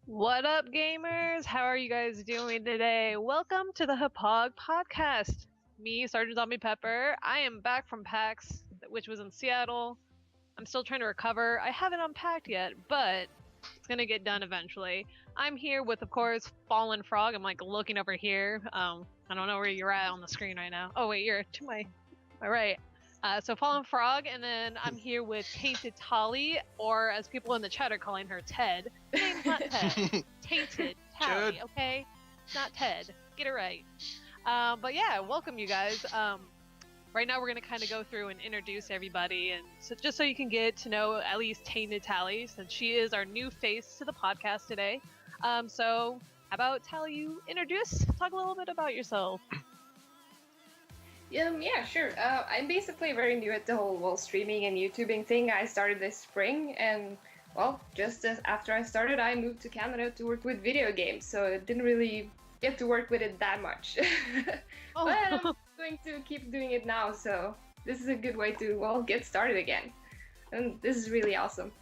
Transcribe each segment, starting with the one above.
What up, gamers? How are you guys doing today? Welcome to the Hauppauge podcast. Me, Sergeant Zombie Pepper. I am back from PAX, which was in Seattle. I'm still trying to recover. I haven't unpacked yet, but it's gonna get done eventually. I'm here with, of course, Fallen Frog. I'm like looking over here. I don't know where you're at on the screen right now. Oh wait, you're to my right. So Fallen Frog, and then I'm here with Tainted Tali, or as people in the chat are calling her, Ted. Her name's not Ted. Tainted Tali, okay? Not Ted. Get it right. But yeah, welcome you guys. Right now we're going to kind of go through and introduce everybody, and so just so you can get to know at least Tainted Tali, since she is our new face to the podcast today. So how about Tali, you talk a little bit about yourself. Yeah, sure. I'm basically very new at the whole streaming and YouTubing thing. I started this spring, and just as after I started, I moved to Canada to work with video games, so I didn't really get to work with it that much. Oh. But I'm going to keep doing it now, so this is a good way to get started again. And this is really awesome.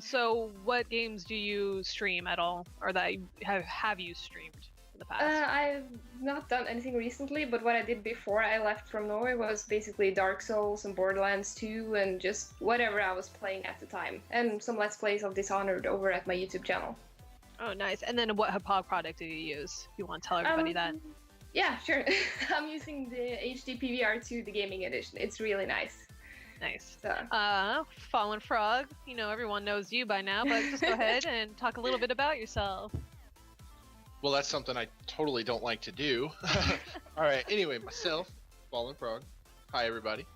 So what games do you stream at all, or that have you streamed in the past? I've not done anything recently, but what I did before I left from Norway was basically Dark Souls and Borderlands 2 and just whatever I was playing at the time, and some Let's Plays of Dishonored over at my YouTube channel. Oh, nice. And then what Hauppauge product do you use? If you want to tell everybody that. Yeah, sure. I'm using the HD PVR2, the gaming edition. It's really nice. Nice. So. Fallen Frog, everyone knows you by now, but just go ahead and talk a little bit about yourself. Well, that's something I totally don't like to do. All right. Anyway, myself, Fallen Frog. Hi, everybody.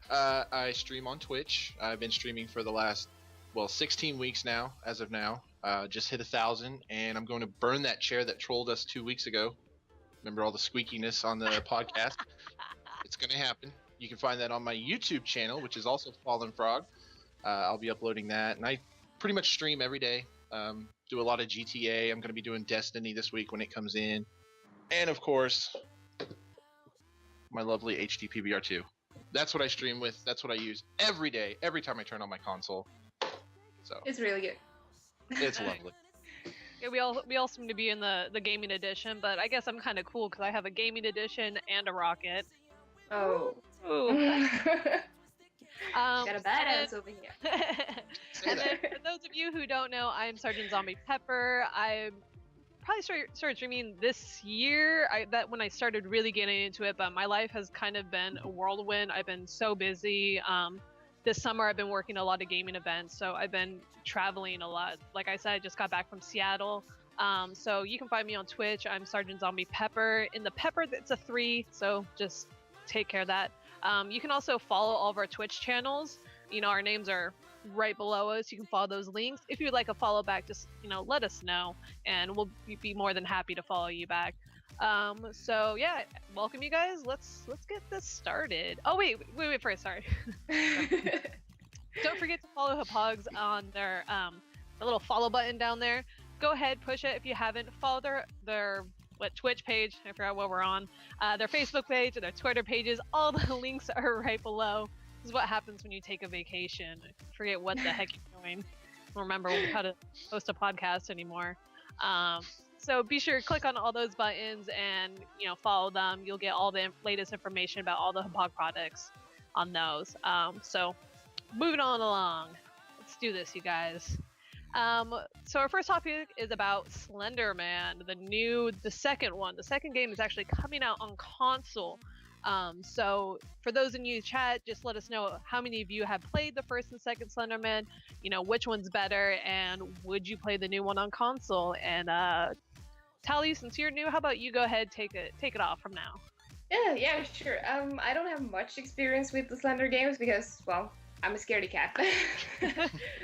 I stream on Twitch. I've been streaming for the last, 16 weeks now, as of now. Just hit 1,000, and I'm going to burn that chair that trolled us 2 weeks ago. Remember all the squeakiness on the podcast? It's going to happen. You can find that on my YouTube channel, which is also Fallen Frog. I'll be uploading that, and I pretty much stream every day. Do a lot of GTA. I'm going to be doing Destiny this week when it comes in. And, of course, my lovely HD PVR2. That's what I stream with. That's what I use every day, every time I turn on my console. So it's really good. It's lovely. Yeah, we all seem to be in the gaming edition, but I guess I'm kind of cool because I have a gaming edition and a rocket. Oh. Ooh. Got a badass over here. And then for those of you who don't know, I'm Sergeant Zombie Pepper. I probably started streaming this year. When I started really getting into it, but my life has kind of been a whirlwind. I've been so busy. This summer I've been working a lot of gaming events, so I've been traveling a lot. Like I said, I just got back from Seattle. So you can find me on Twitch. I'm Sergeant Zombie Pepper. In the Pepper, it's a 3, so just take care of that. You can also follow all of our Twitch channels. Our names are right below us. You can follow those links. If you'd like a follow back, just let us know, and we'll be more than happy to follow you back. So yeah, welcome you guys. Let's get this started. Oh wait first, sorry. Don't forget to follow Hauppauge on their the little follow button down there. Go ahead, push it if you haven't. Follow their Twitch page. I forgot what we're on. Their Facebook page, their Twitter pages. All the links are right below. This is what happens when you take a vacation. I forget what the heck you're doing. I don't remember how to host a podcast anymore. So be sure to click on all those buttons and follow them. You'll get all the latest information about all the Hauppauge products on those. So moving on along. Let's do this, you guys. So our first topic is about Slender Man, the second one. The second game is actually coming out on console. So for those in you chat, just let us know how many of you have played the first and second Slender Man, which one's better, and would you play the new one on console? And Tali, since you're new, how about you go ahead, take it off from now? Yeah, sure. I don't have much experience with the Slender games because, I'm a scaredy cat.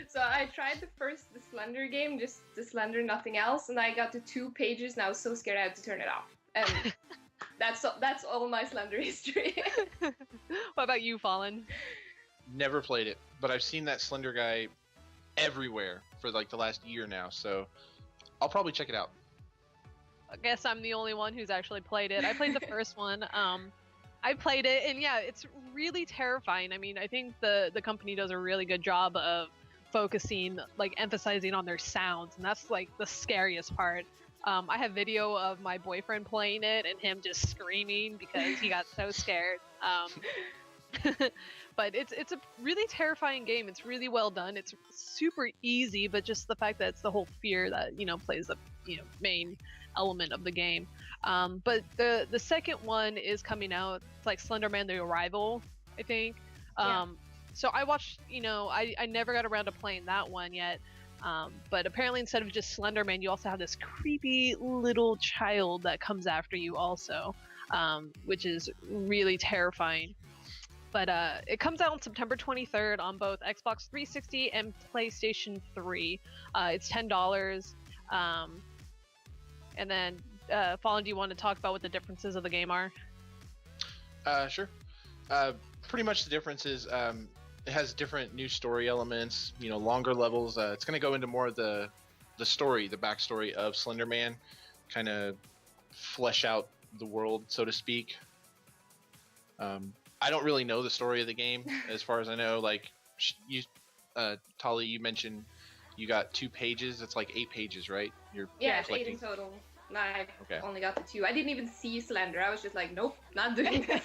So I tried the Slender game, just the Slender, nothing else, and I got to 2 pages and I was so scared I had to turn it off. And that's all my Slender history. What about you, Fallen? Never played it, but I've seen that Slender guy everywhere for the last year now, so I'll probably check it out. I guess I'm the only one who's actually played it. I played the first one. I played it, and yeah, it's really terrifying. I mean, I think the company does a really good job of focusing, like emphasizing on their sounds, and that's like the scariest part. I have video of my boyfriend playing it and him just screaming because he got so scared. But it's a really terrifying game. It's really well done. It's super easy, but just the fact that it's the whole fear that plays the main element of the game. But the second one is coming out. It's like Slenderman: The Arrival, I think. So I watched. I never got around to playing that one yet. But apparently, instead of just Slenderman, you also have this creepy little child that comes after you also, which is really terrifying. But it comes out on September 23rd on both Xbox 360 and PlayStation 3. It's $10. And then, Fallen, do you want to talk about what the differences of the game are? Sure. Pretty much the difference is it has different new story elements, longer levels. It's going to go into more of the story, the backstory of Slenderman, kind of flesh out the world, so to speak. I don't really know the story of the game, as far as I know. Like, Tali, you mentioned you got 2 pages. It's like 8 pages, right? It's 8 in total. No, I only got the 2. I didn't even see Slender. I was just like, nope, not doing this.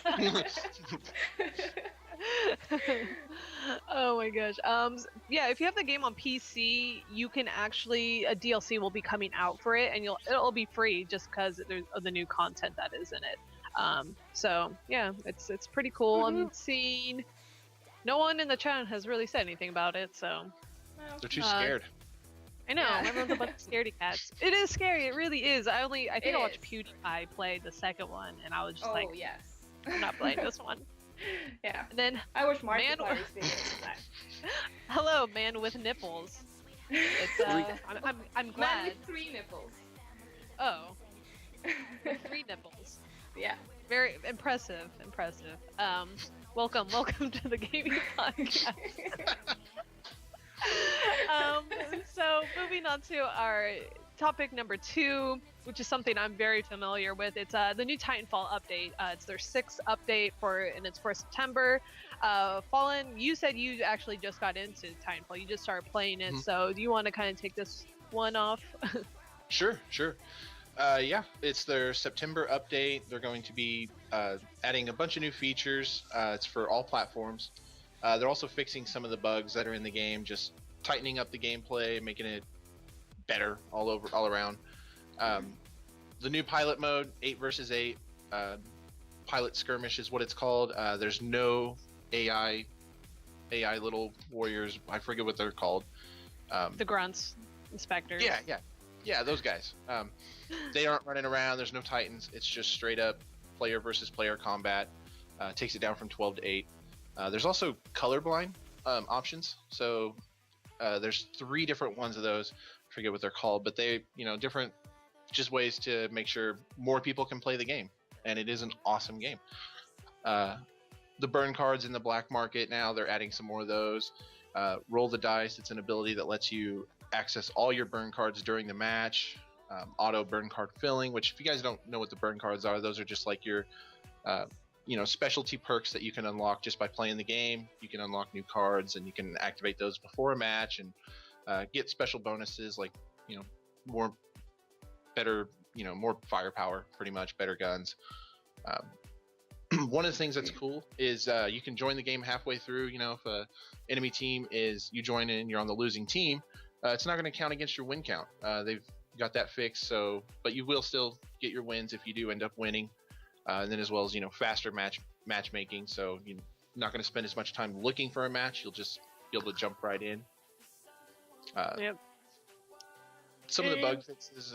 Oh my gosh. If you have the game on PC, you can actually, a DLC will be coming out for it, and it'll be free just because of the new content that is in it. So yeah, it's pretty cool. I'm seeing no one in the chat has really said anything about it, so they're too scared. I know, everyone's a bunch of scaredy cats. It is scary, it really is. I think I watched PewDiePie play the second one, and I was just yes. I'm not playing this one. Yeah. And then I wish Markiplier's videos that. Hello, man with nipples. It's I'm glad. Man with 3 nipples. Oh. 3 nipples. Yeah. Very impressive. Welcome to the gaming podcast. So moving on to our topic number 2, which is something I'm very familiar with. It's the new Titanfall update. It's their 6th update and it's for September. Fallen, you said you actually just got into Titanfall. You just started playing it. Mm-hmm. So do you want to kind of take this one off? Sure. It's their September update. They're going to be adding a bunch of new features. It's for all platforms. They're also fixing some of the bugs that are in the game, just tightening up the gameplay, making it better all around. The new pilot mode, 8 versus 8, pilot skirmish is what it's called. There's no AI little warriors. I forget what they're called. The grunts, inspectors. Yeah, those guys. They aren't running around. There's no Titans. It's just straight up player versus player combat. Takes it down from 12 to 8. There's also colorblind options. So there's 3 different ones of those. I forget what they're called, but they, different just ways to make sure more people can play the game. And it is an awesome game. The burn cards in the black market now, they're adding some more of those. Roll the dice. It's an ability that lets you access all your burn cards during the match. Auto burn card filling, which if you guys don't know what the burn cards are, those are just like your specialty perks that you can unlock just by playing the game. You can unlock new cards and you can activate those before a match and get special bonuses like more firepower, pretty much better guns. One of the things that's cool is you can join the game halfway through. If a enemy team you join in, you're on the losing team, it's not going to count against your win count. They've got that fixed, but you will still get your wins if you do end up winning. And then as well as faster matchmaking, so you're not going to spend as much time looking for a match. You'll just be able to jump right in. Yep. Some of the bug fixes.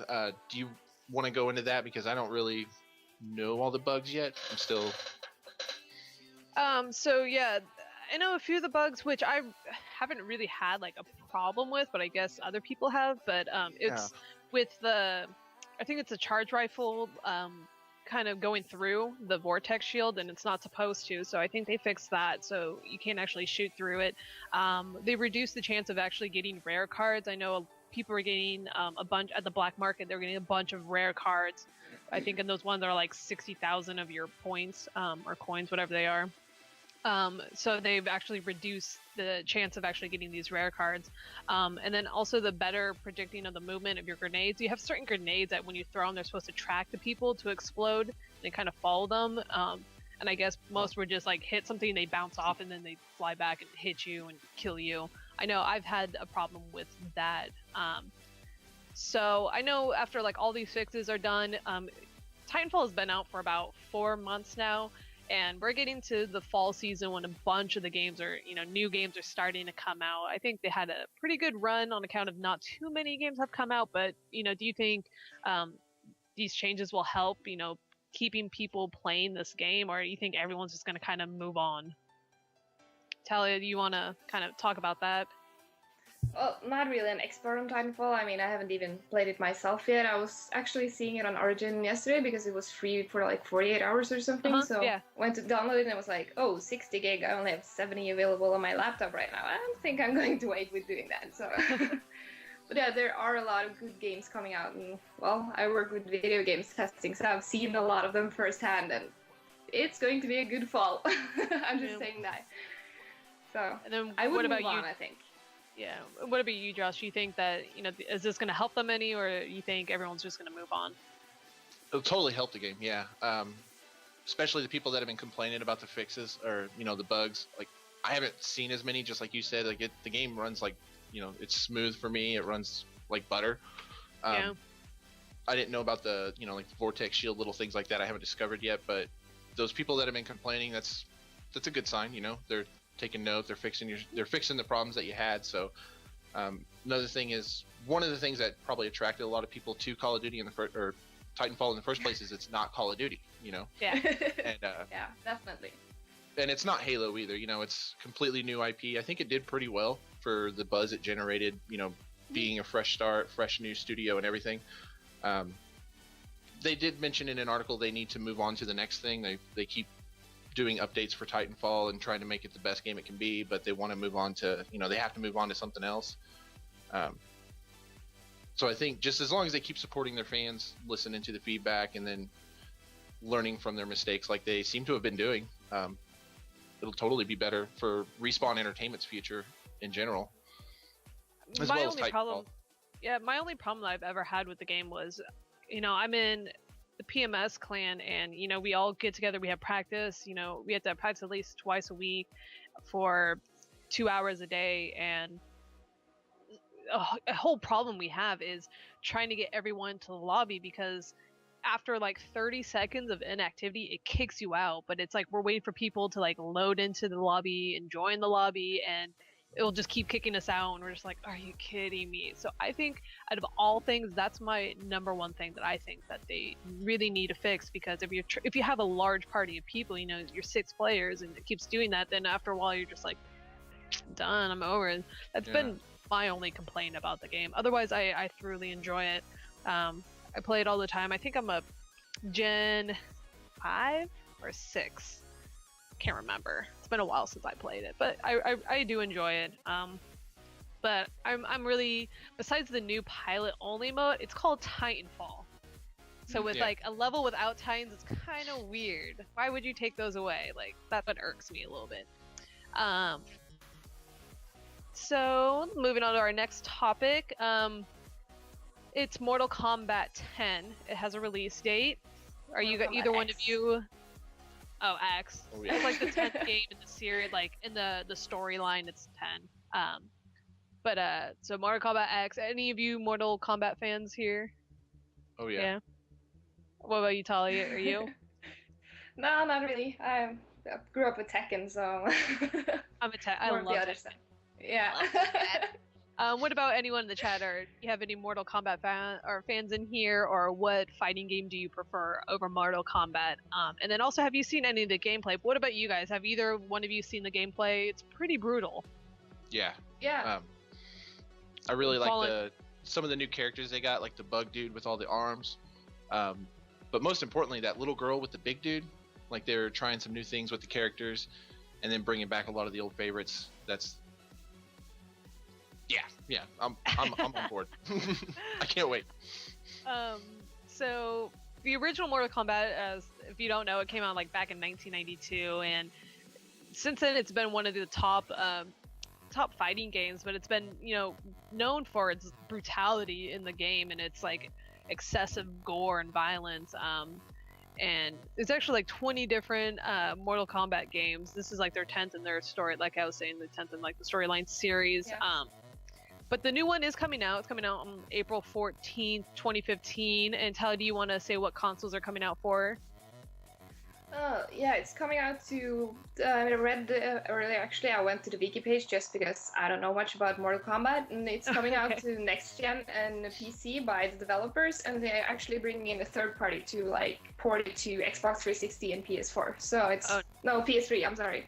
Do you want to go into that, because I don't really know all the bugs yet? I'm still. So yeah, I know a few of the bugs which I haven't really had like a problem with, but I guess other people have. But it's with I think it's a charge rifle. Kind of going through the vortex shield, and it's not supposed to, so I think they fixed that so you can't actually shoot through it. They reduced the chance of actually getting rare cards. I know people are getting a bunch at the black market. They're getting a bunch of rare cards. I think in those ones are like 60,000 of your points or coins, whatever they are. So they've actually reduced the chance of actually getting these rare cards. And then also the better predicting of the movement of your grenades. You have certain grenades that when you throw them, they're supposed to track the people to explode. And they kind of follow them. And I guess most were just like hit something, they bounce off, and then they fly back and hit you and kill you. I know I've had a problem with that. So I know after like all these fixes are done, Titanfall has been out for about 4 months now. And we're getting to the fall season when a bunch of the games are, new games are starting to come out. I think they had a pretty good run on account of not too many games have come out. But, do you think these changes will help, keeping people playing this game? Or do you think everyone's just going to kind of move on? Talia, do you want to kind of talk about that? Well, not really an expert on Titanfall. I mean, I haven't even played it myself yet. I was actually seeing it on Origin yesterday because it was free for like 48 hours or something. So went to download it and it was like, oh, 60 gig. I only have 70 available on my laptop right now. I don't think I'm going to wait with doing that. So, but yeah, there are a lot of good games coming out. And well, I work with video games testing, so I've seen a lot of them firsthand, and it's going to be a good fall. I'm just saying that. So and then I would what about move on, you? I think. Yeah. What about you, Josh? Do you think that, is this going to help them any, or you think everyone's just going to move on? It'll totally help the game, yeah. Especially the people that have been complaining about the fixes or, the bugs. Like, I haven't seen as many, just like you said. Like, the game runs like, it's smooth for me. It runs like butter. I didn't know about the, like the Vortex Shield, little things like that I haven't discovered yet. But those people that have been complaining, that's a good sign, They're taking note, they're fixing the problems that you had. So another thing is, one of the things that probably attracted a lot of people to Call of Duty or Titanfall in the first place is it's not Call of Duty, Yeah. And yeah, definitely. And it's not Halo either, it's completely new IP. I think it did pretty well for the buzz it generated, being a fresh start, fresh new studio and everything. They did mention in an article they need to move on to the next thing. They keep doing updates for Titanfall and trying to make it the best game it can be, but they want to move on to, they have to move on to something else. So I think just as long as they keep supporting their fans, listening to the feedback, and then learning from their mistakes like they seem to have been doing, it'll totally be better for Respawn Entertainment's future in general. My only problem that I've ever had with the game was, I'm in the PMS clan, and we all get together, we have practice, we have to practice at least twice a week for 2 hours a day, and a whole problem we have is trying to get everyone to the lobby, because after like 30 seconds of inactivity it kicks you out, but it's like we're waiting for people to like load into the lobby and join the lobby, and it'll just keep kicking us out, and we're just like, are you kidding me? So I think out of all things, that's my number one thing that I think that they really need to fix, because if you have a large party of people, you're 6 players and it keeps doing that, then after a while you're just like, done, I'm over it. That's been my only complaint about the game. Otherwise, I thoroughly enjoy it. I play it all the time. I think I'm a Gen 5 or 6. Can't remember. It's been a while since I played it, but I do enjoy it. But I'm really, besides the new pilot only mode, it's called Titanfall. So with like a level without Titans, it's kind of weird. Why would you take those away? Like, that's what irks me a little bit. So moving on to our next topic. It's Mortal Kombat 10. It has a release date. Are you either one of you? Oh, X. Oh, yeah. It's like the 10th game in the series, like in the storyline, it's 10. So Mortal Kombat X. Any of you Mortal Kombat fans here? Oh yeah. What about you, Talia? Are you? No, not really. I grew up with Tekken, so I'm a Tekken. I love the other stuff. Yeah. What about anyone in the chat? Or do you have any Mortal Kombat fans in here? Or what fighting game do you prefer over Mortal Kombat? And then also, have you seen any of the gameplay? What about you guys? Have either one of you seen the gameplay? It's pretty brutal. Yeah. Yeah. I really like some of the new characters they got, like the bug dude with all the arms. But most importantly, that little girl with the big dude. Like, they're trying some new things with the characters, and then bringing back a lot of the old favorites. Yeah, I'm on board. I can't wait. So the original Mortal Kombat, if you don't know, it came out like back in 1992, and since then it's been one of the top fighting games, but it's been, you know, known for its brutality in the game and its like excessive gore and violence. And there's actually like 20 different Mortal Kombat games. This is like their 10th in their story, like I was saying, the 10th in like the storyline series. Yeah. But the new one is coming out. It's coming out on April 14th, 2015. And Tally, do you want to say what consoles are coming out for? Yeah, it's coming out to. I read earlier. Actually, I went to the wiki page just because I don't know much about Mortal Kombat, and it's coming out to next gen and PC by the developers, and they're actually bringing in a third party to like port it to Xbox 360 and PS4. So it's no PS3. I'm sorry.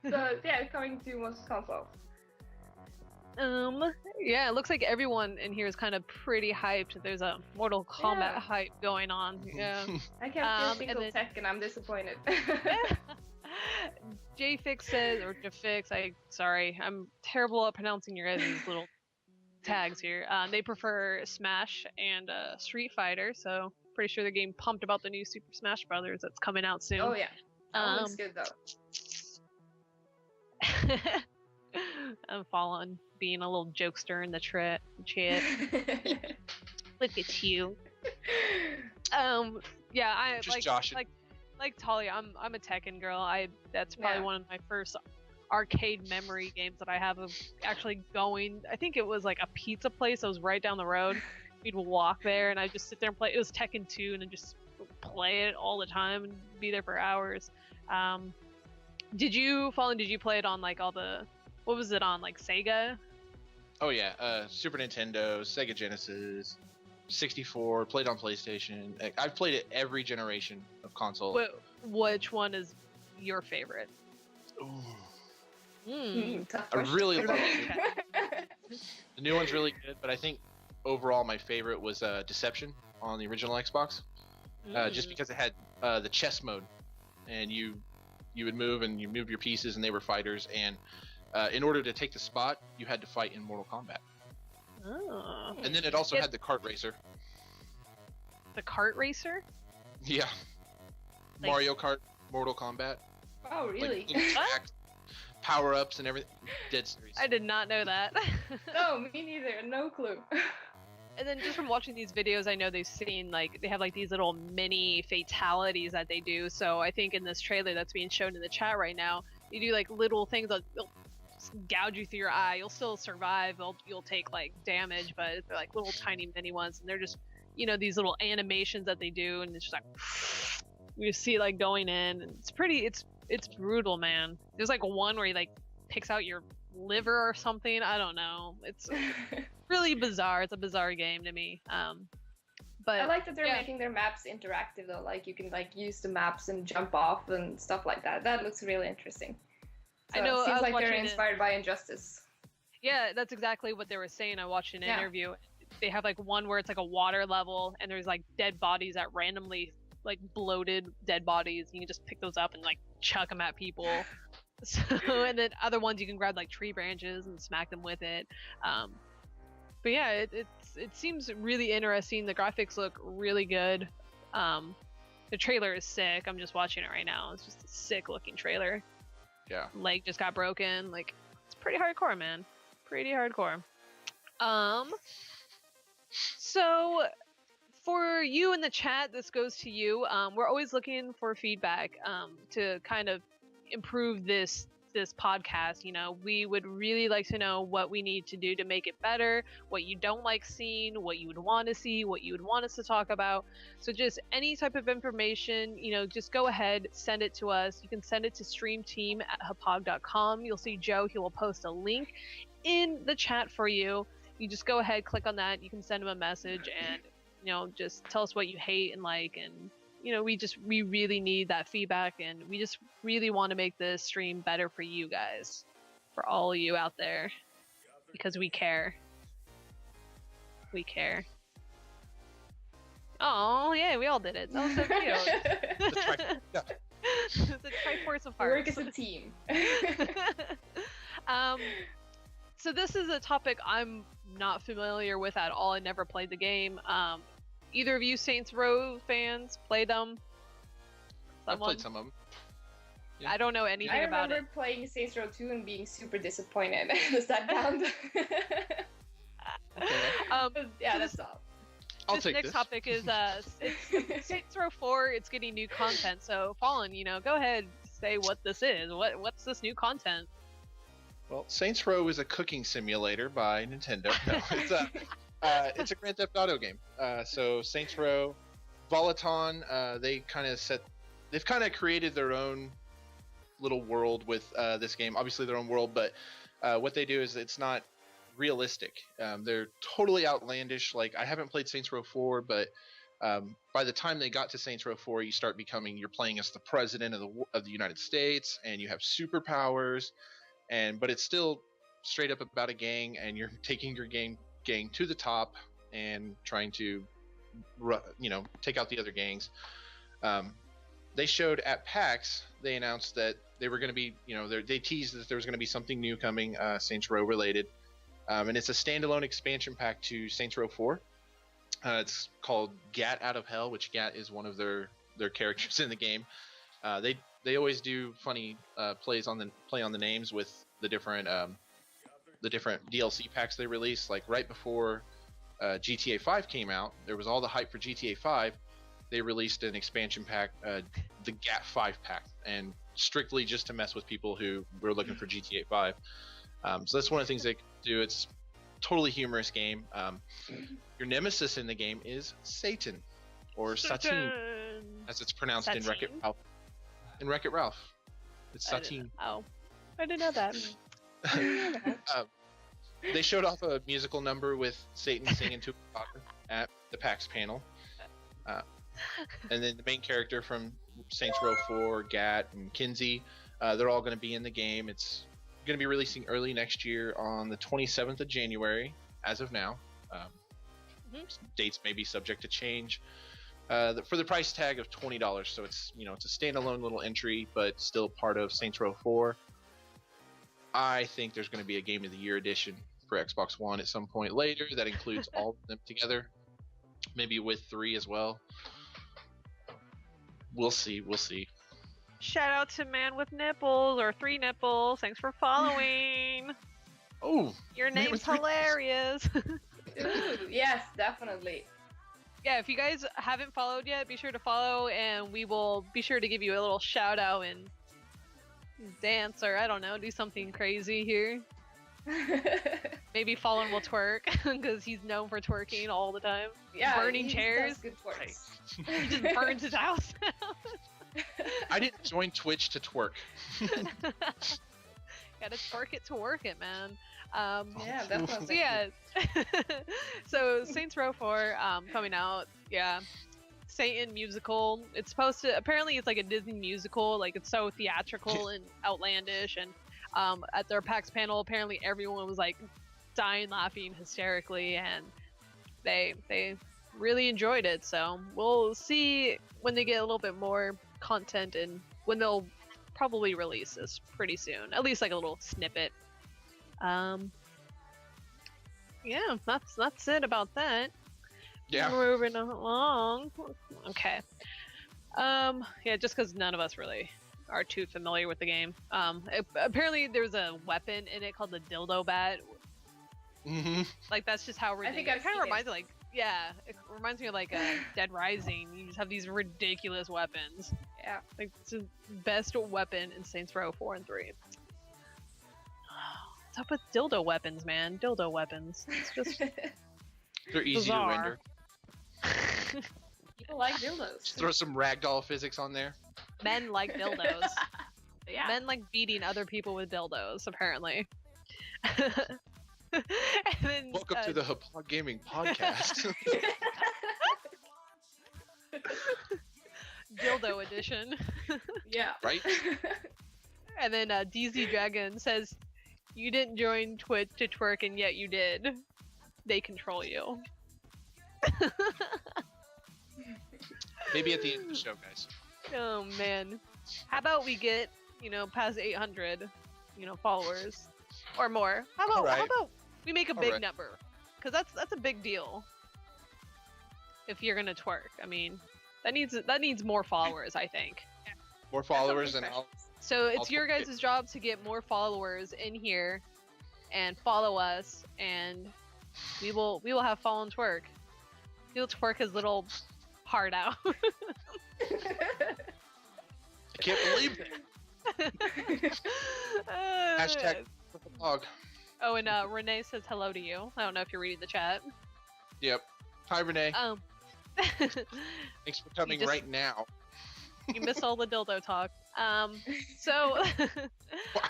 So yeah, it's coming to most consoles. Yeah, it looks like everyone in here is kind of pretty hyped. There's a Mortal Kombat hype going on. Yeah. I can't feel single tech, and I'm disappointed. JFix says, or JFix, sorry, I'm terrible at pronouncing your guys' little tags here. They prefer Smash and Street Fighter, so pretty sure they're getting pumped about the new Super Smash Brothers that's coming out soon. Oh yeah, that looks good though. I'm following, being a little jokester in the chat. Look at you. Yeah, I just joshing. like Talia. I'm a Tekken girl. That's probably one of my first arcade memory games that I have of actually going. I think it was like a pizza place that was right down the road. We'd walk there and I'd just sit there and play. It was Tekken 2 and I'd just play it all the time and be there for hours. Did you play it on like all the, what was it on, like Sega? Oh yeah, Super Nintendo, Sega Genesis, 64, played on PlayStation. I've played it every generation of console. Which one is your favorite? I really love it. The new one's really good, but I think overall my favorite was Deception on the original Xbox. Just because it had the chess mode, and you would move and you move your pieces and they were fighters, and in order to take the spot you had to fight in Mortal Kombat. And then it also had the kart racer. The kart racer? Yeah. Like, Mario Kart, Mortal Kombat. Oh really? Like, power-ups and everything. Dead serious. I did not know that. No, me neither. No clue. And then just from watching these videos, I know they've seen, like, they have like these little mini fatalities that they do. So I think in this trailer that's being shown in the chat right now, you do like little things that they'll gouge you through your eye. You'll still survive. You'll take like damage, but they're like little tiny mini ones, and they're just, you know, these little animations that they do, and it's just like you see like going in, and it's brutal, man. There's like one where he like picks out your liver or something. I don't know. It's really bizarre. It's a bizarre game to me. But I like that they're making their maps interactive though. Like you can like use the maps and jump off and stuff like that. That looks really interesting. So I know. It seems like they're inspired by Injustice. Yeah, that's exactly what they were saying. I watched an interview. They have like one where it's like a water level and there's like dead bodies that randomly, like bloated dead bodies. You can just pick those up and like chuck them at people. So, and then other ones you can grab like tree branches and smack them with it. But yeah, it seems really interesting. The graphics look really good. The trailer is sick. I'm just watching it right now. It's just a sick looking trailer. Yeah. Leg just got broken. Like, it's pretty hardcore, man. Pretty hardcore. So for you in the chat, this goes to you. We're always looking for feedback to kind of improve this podcast. You know, we would really like to know what we need to do to make it better, what you don't like seeing, what you would want to see, what you would want us to talk about. So just any type of information, you know, just go ahead, send it to us. You can send it to streamteam@hauppauge.com. You'll see Joe, he will post a link in the chat for you. You just go ahead, click on that. You can send him a message and, you know, just tell us what you hate and like, and you know, we really need that feedback, and we just really want to make this stream better for you guys, for all of you out there, because we care. We care. Oh yeah, we all did it. That was so cute. It's a triforce of hearts. Work as a team. So this is a topic I'm not familiar with at all. I never played the game. Either of you Saints Row fans played them? I've played some of them. Yeah. I don't know anything I about it. remember playing Saints Row 2 and being super disappointed. Does that count? Yeah, so that's all. I'll this take next this. topic is it's Saints Row 4. It's getting new content. So Fallen, go ahead, say what this is. What's this new content? Well, Saints Row is a cooking simulator by Nintendo. No, it's a Grand Theft Auto game. So Saints Row, Volaton, they've kind of created their own little world with this game. Obviously their own world, but what they do is it's not realistic. They're totally outlandish. Like, I haven't played Saints Row 4, but by the time they got to Saints Row 4, you're playing as the president of the United States, and you have superpowers, but it's still straight up about a gang, and you're taking your gang to the top and trying to take out the other gangs. They showed at PAX, they announced that they were going to be, they teased that there was going to be something new coming, Saints Row related. And it's a standalone expansion pack to Saints Row 4. It's called Gat Out of Hell, which Gat is one of their characters in the game. They always do funny play on the names with the different DLC packs they release. Like right before GTA 5 came out, there was all the hype for GTA 5. They released an expansion pack, the Gat 5 pack, and strictly just to mess with people who were looking for GTA 5. So that's one of the things they do. It's totally humorous game. Your nemesis in the game is Satan, or Satine, as it's pronounced in Wreck-It Ralph. In Wreck-It Ralph, it's Satine. Oh, I didn't know that. They showed off a musical number with Satan singing to his daughter at the PAX panel. And then the main character from Saints Row 4, Gat, and Kinsey, they're all going to be in the game. It's going to be releasing early next year on the 27th of January, as of now. Dates may be subject to change. For the price tag of $20, so it's a standalone little entry, but still part of Saints Row 4. I think there's going to be a Game of the Year edition for Xbox One at some point later that includes all of them together, maybe with 3 as well. We'll see. Shout out to Man with Nipples or 3 Nipples. Thanks for following. Oh, your name's hilarious. Ooh, yes, definitely. Yeah, if you guys haven't followed yet, be sure to follow, and we will be sure to give you a little shout out and dance, or I don't know, do something crazy here. Maybe Fallen will twerk because he's known for twerking all the time. Yeah, burning he chairs. does good twerks. He just burns his house down. I didn't join Twitch to twerk. Gotta twerk it to work it, man. Yeah, definitely. So yeah, so Saints Row 4 coming out. Yeah, Satan musical. It's supposed to. Apparently, it's like a Disney musical. Like, it's so theatrical and outlandish. And at their PAX panel, apparently everyone was like dying laughing hysterically, and they really enjoyed it. So we'll see when they get a little bit more content and when they'll probably release this pretty soon. At least like a little snippet. Yeah, that's it about that. Yeah. Moving along. Okay. Yeah, just because none of us really are too familiar with the game. Apparently there's a weapon in it called the dildo bat. Mm-hmm. Like, that's just how ridiculous. I think it kind of reminds me, like, yeah, it reminds me of like Dead Rising. You just have these ridiculous weapons. Yeah. Like, it's the best weapon in Saints Row 4 and 3. What's up with dildo weapons, man? Dildo weapons. It's just They're easy bizarre. to render. People like dildos. Just throw some ragdoll physics on there. Men like dildos. Yeah. Men like beating other people with dildos, apparently. And then, Welcome to the Hauppauge Gaming Podcast. dildo edition. Yeah. Right? And then DZ Dragon says, "You didn't join Twitch to twerk, and yet you did. They control you." Maybe at the end of the show, guys. Oh man, how about we get past 800 followers or more? How about we make a big Alright. number? Because that's a big deal. If you're gonna twerk, I mean, that needs more followers, I think. More followers, and I'll. So I'll it's your tweet it. guys' job to get more followers in here, and follow us, and we will have Fallen twerk. He'll twerk his little heart out. I can't believe it. Hashtag vlog. Oh, and Renee says hello to you. I don't know if you're reading the chat. Yep. Hi, Renee. Thanks for coming right now. You missed all the dildo talk. So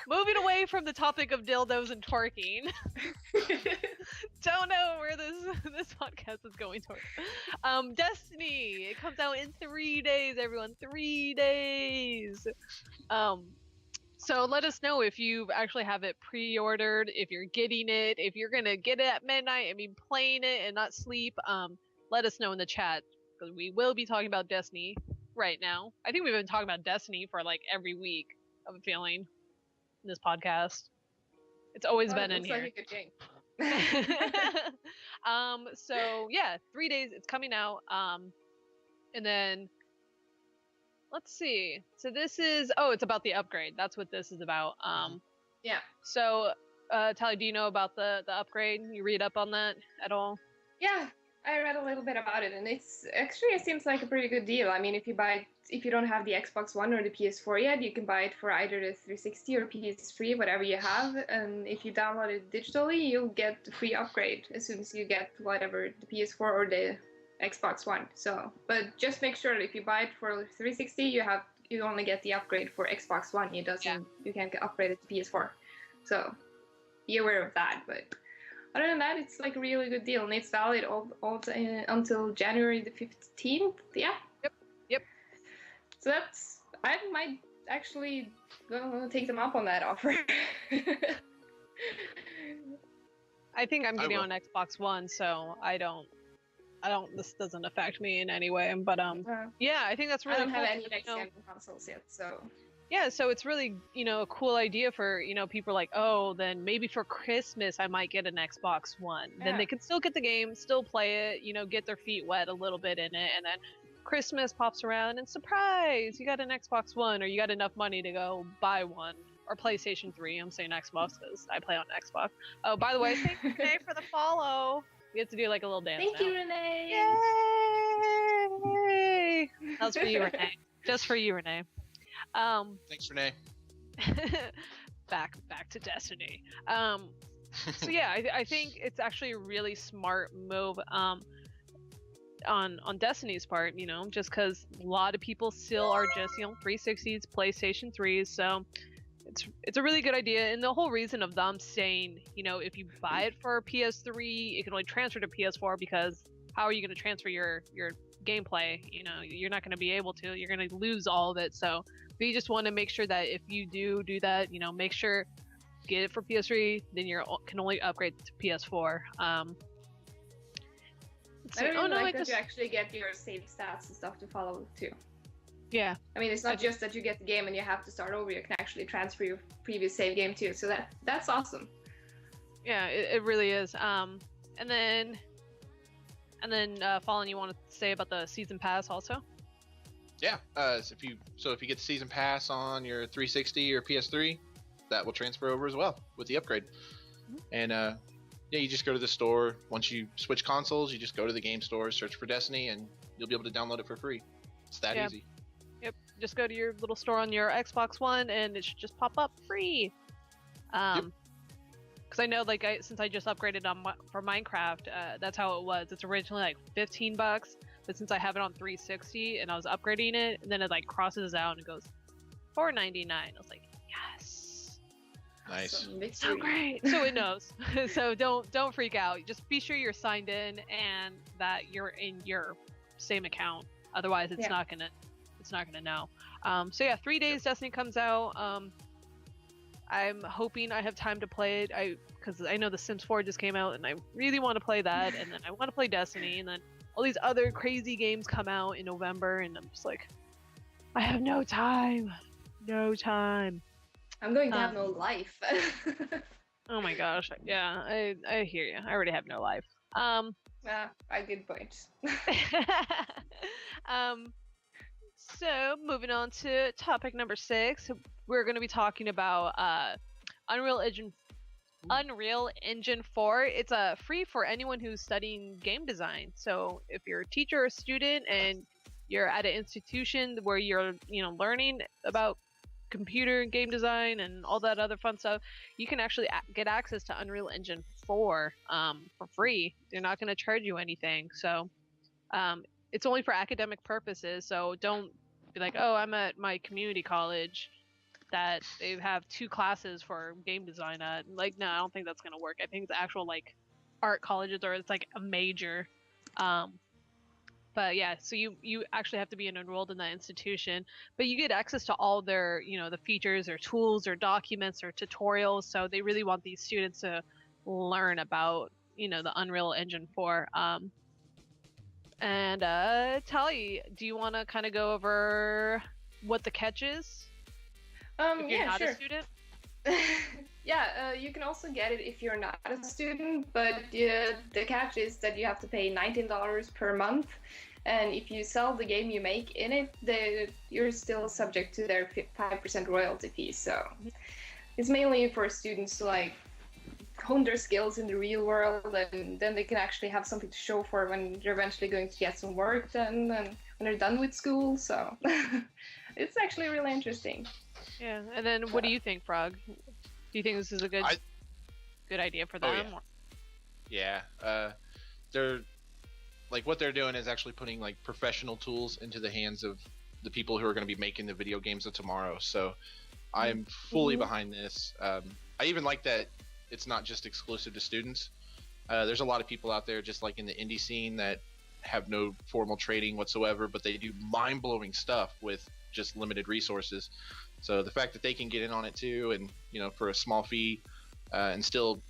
moving away from the topic of dildos and twerking. Don't know where this podcast is going toward. Destiny. It comes out in 3 days, everyone. 3 days. So let us know if you actually have it pre-ordered, if you're getting it, if you're gonna get it at midnight and be playing it and not sleep. Let us know in the chat, because we will be talking about Destiny right now. I think we've been talking about Destiny for like every week, I have a feeling, in this podcast. It's always been in here. Looks like a good game. So yeah, 3 days, it's coming out. And then let's see. So this is, it's about the upgrade. That's what this is about. Yeah. So Tally, do you know about the upgrade? You read up on that at all? Yeah, I read a little bit about it, and it seems like a pretty good deal. I mean, if you don't have the Xbox One or the PS4 yet, you can buy it for either the 360 or PS3, whatever you have. And if you download it digitally, you'll get the free upgrade as soon as you get whatever the PS4 or the Xbox One. So, but just make sure that if you buy it for 360, you only get the upgrade for Xbox One. You can't get upgraded to PS4. So, be aware of that. But other than that, it's like a really good deal, and it's valid until January the 15th. Yeah. Yep. So I might actually go take them up on that offer. I think I'm getting on Xbox One, so this doesn't affect me in any way, but yeah, I think that's really cool. I don't have any next-gen consoles yet, so. Yeah, so it's really, a cool idea for, people like, oh, then maybe for Christmas I might get an Xbox One. Yeah. Then they can still get the game, still play it, get their feet wet a little bit in it, and then Christmas pops around and surprise, you got an Xbox One, or you got enough money to go buy one. Or PlayStation 3, I'm saying Xbox because I play on Xbox. Oh, by the way, thank you, Renee, for the follow. We have to do like a little dance. Thank you, Renee. Yay! That was for you, Renee. Just for you, Renee. Thanks, Renee. back to Destiny. So yeah, I think it's actually a really smart move on Destiny's part, just because a lot of people still are just 360s, PlayStation 3s, so it's a really good idea. And the whole reason of them saying, if you buy it for PS3, it can only transfer to PS4, because how are you going to transfer your gameplay? You're not going to be able to. You're going to lose all of it. So we just want to make sure that if you do that, make sure get it for PS3, then you can only upgrade to PS4. I don't like that you actually get your save stats and stuff to follow too. Yeah. I mean, it's not just that you get the game and you have to start over. You can actually transfer your previous save game too. So that's awesome. Yeah, it really is. And then Fallen, you want to say about the season pass also? Yeah. If you get the season pass on your 360 or PS3, that will transfer over as well with the upgrade. Mm-hmm. And you just go to the store. Once you switch consoles, you just go to the game store, search for Destiny, and you'll be able to download it for free. It's that easy. Yep. Just go to your little store on your Xbox One, and it should just pop up free. Because I know, since I just upgraded for Minecraft, that's how it was. It's originally like $15, but since I have it on 360 and I was upgrading it, and then it crosses out and it goes $4.99. I was like, yes. Nice. So great. So it knows. So don't freak out. Just be sure you're signed in and that you're in your same account. Otherwise, it's not gonna know. So yeah, 3 days Destiny comes out. I'm hoping I have time to play it. Because I know The Sims 4 just came out, and I really want to play that. And then I want to play Destiny, and then all these other crazy games come out in November, and I'm just like, I have no time. No time. I'm going to have no life. Oh my gosh. Yeah, I hear you. I already have no life. A good point. So, moving on to topic number 6, we're going to be talking about Unreal Engine 4. It's free for anyone who's studying game design. So, if you're a teacher or a student and you're at an institution where you're, learning about computer and game design and all that other fun stuff, you can actually get access to Unreal Engine 4 for free. They're not going to charge you anything. So, it's only for academic purposes, so don't be like, oh, I'm at my community college that they have 2 classes for game design at. Like, no, I don't think that's gonna work. I think it's actual like art colleges or it's like a major. But yeah, so you actually have to be enrolled in that institution, but you get access to all their the features or tools or documents or tutorials. So they really want these students to learn about the Unreal Engine 4. And Tali, do you want to kind of go over what the catch is? If you're not sure. a student? Yeah, you can also get it if you're not a student, but the catch is that you have to pay $19 per month, and if you sell the game you make in it, you're still subject to their 5% royalty fee. So it's mainly for students to like hone their skills in the real world, and then they can actually have something to show for when they're eventually going to get some work done and when they're done with school. So it's actually really interesting. Yeah, and then what do you think, Frog? Do you think this is a good idea for them? Oh, yeah. They're like, what they're doing is actually putting like professional tools into the hands of the people who are going to be making the video games of tomorrow. So I'm fully behind this. I even like that it's not just exclusive to students. There's a lot of people out there just like in the indie scene that have no formal training whatsoever, but they do mind-blowing stuff with just limited resources. So the fact that they can get in on it too, and for a small fee, and still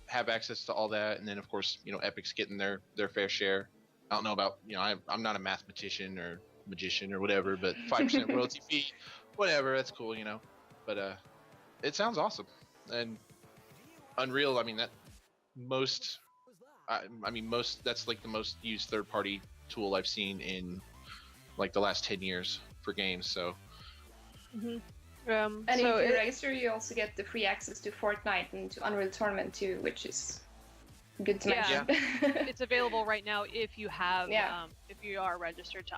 have access to all that, and then of course Epic's getting their fair share. I don't know about I'm not a mathematician or magician or whatever, but 5% royalty fee, whatever, that's cool, But it sounds awesome. And Unreal, I mean most that's like the most used third-party tool I've seen in like the last 10 years for games. So and if you register, you also get the free access to Fortnite and to Unreal Tournament too, which is good to mention. It's available right now if you have if you are registered to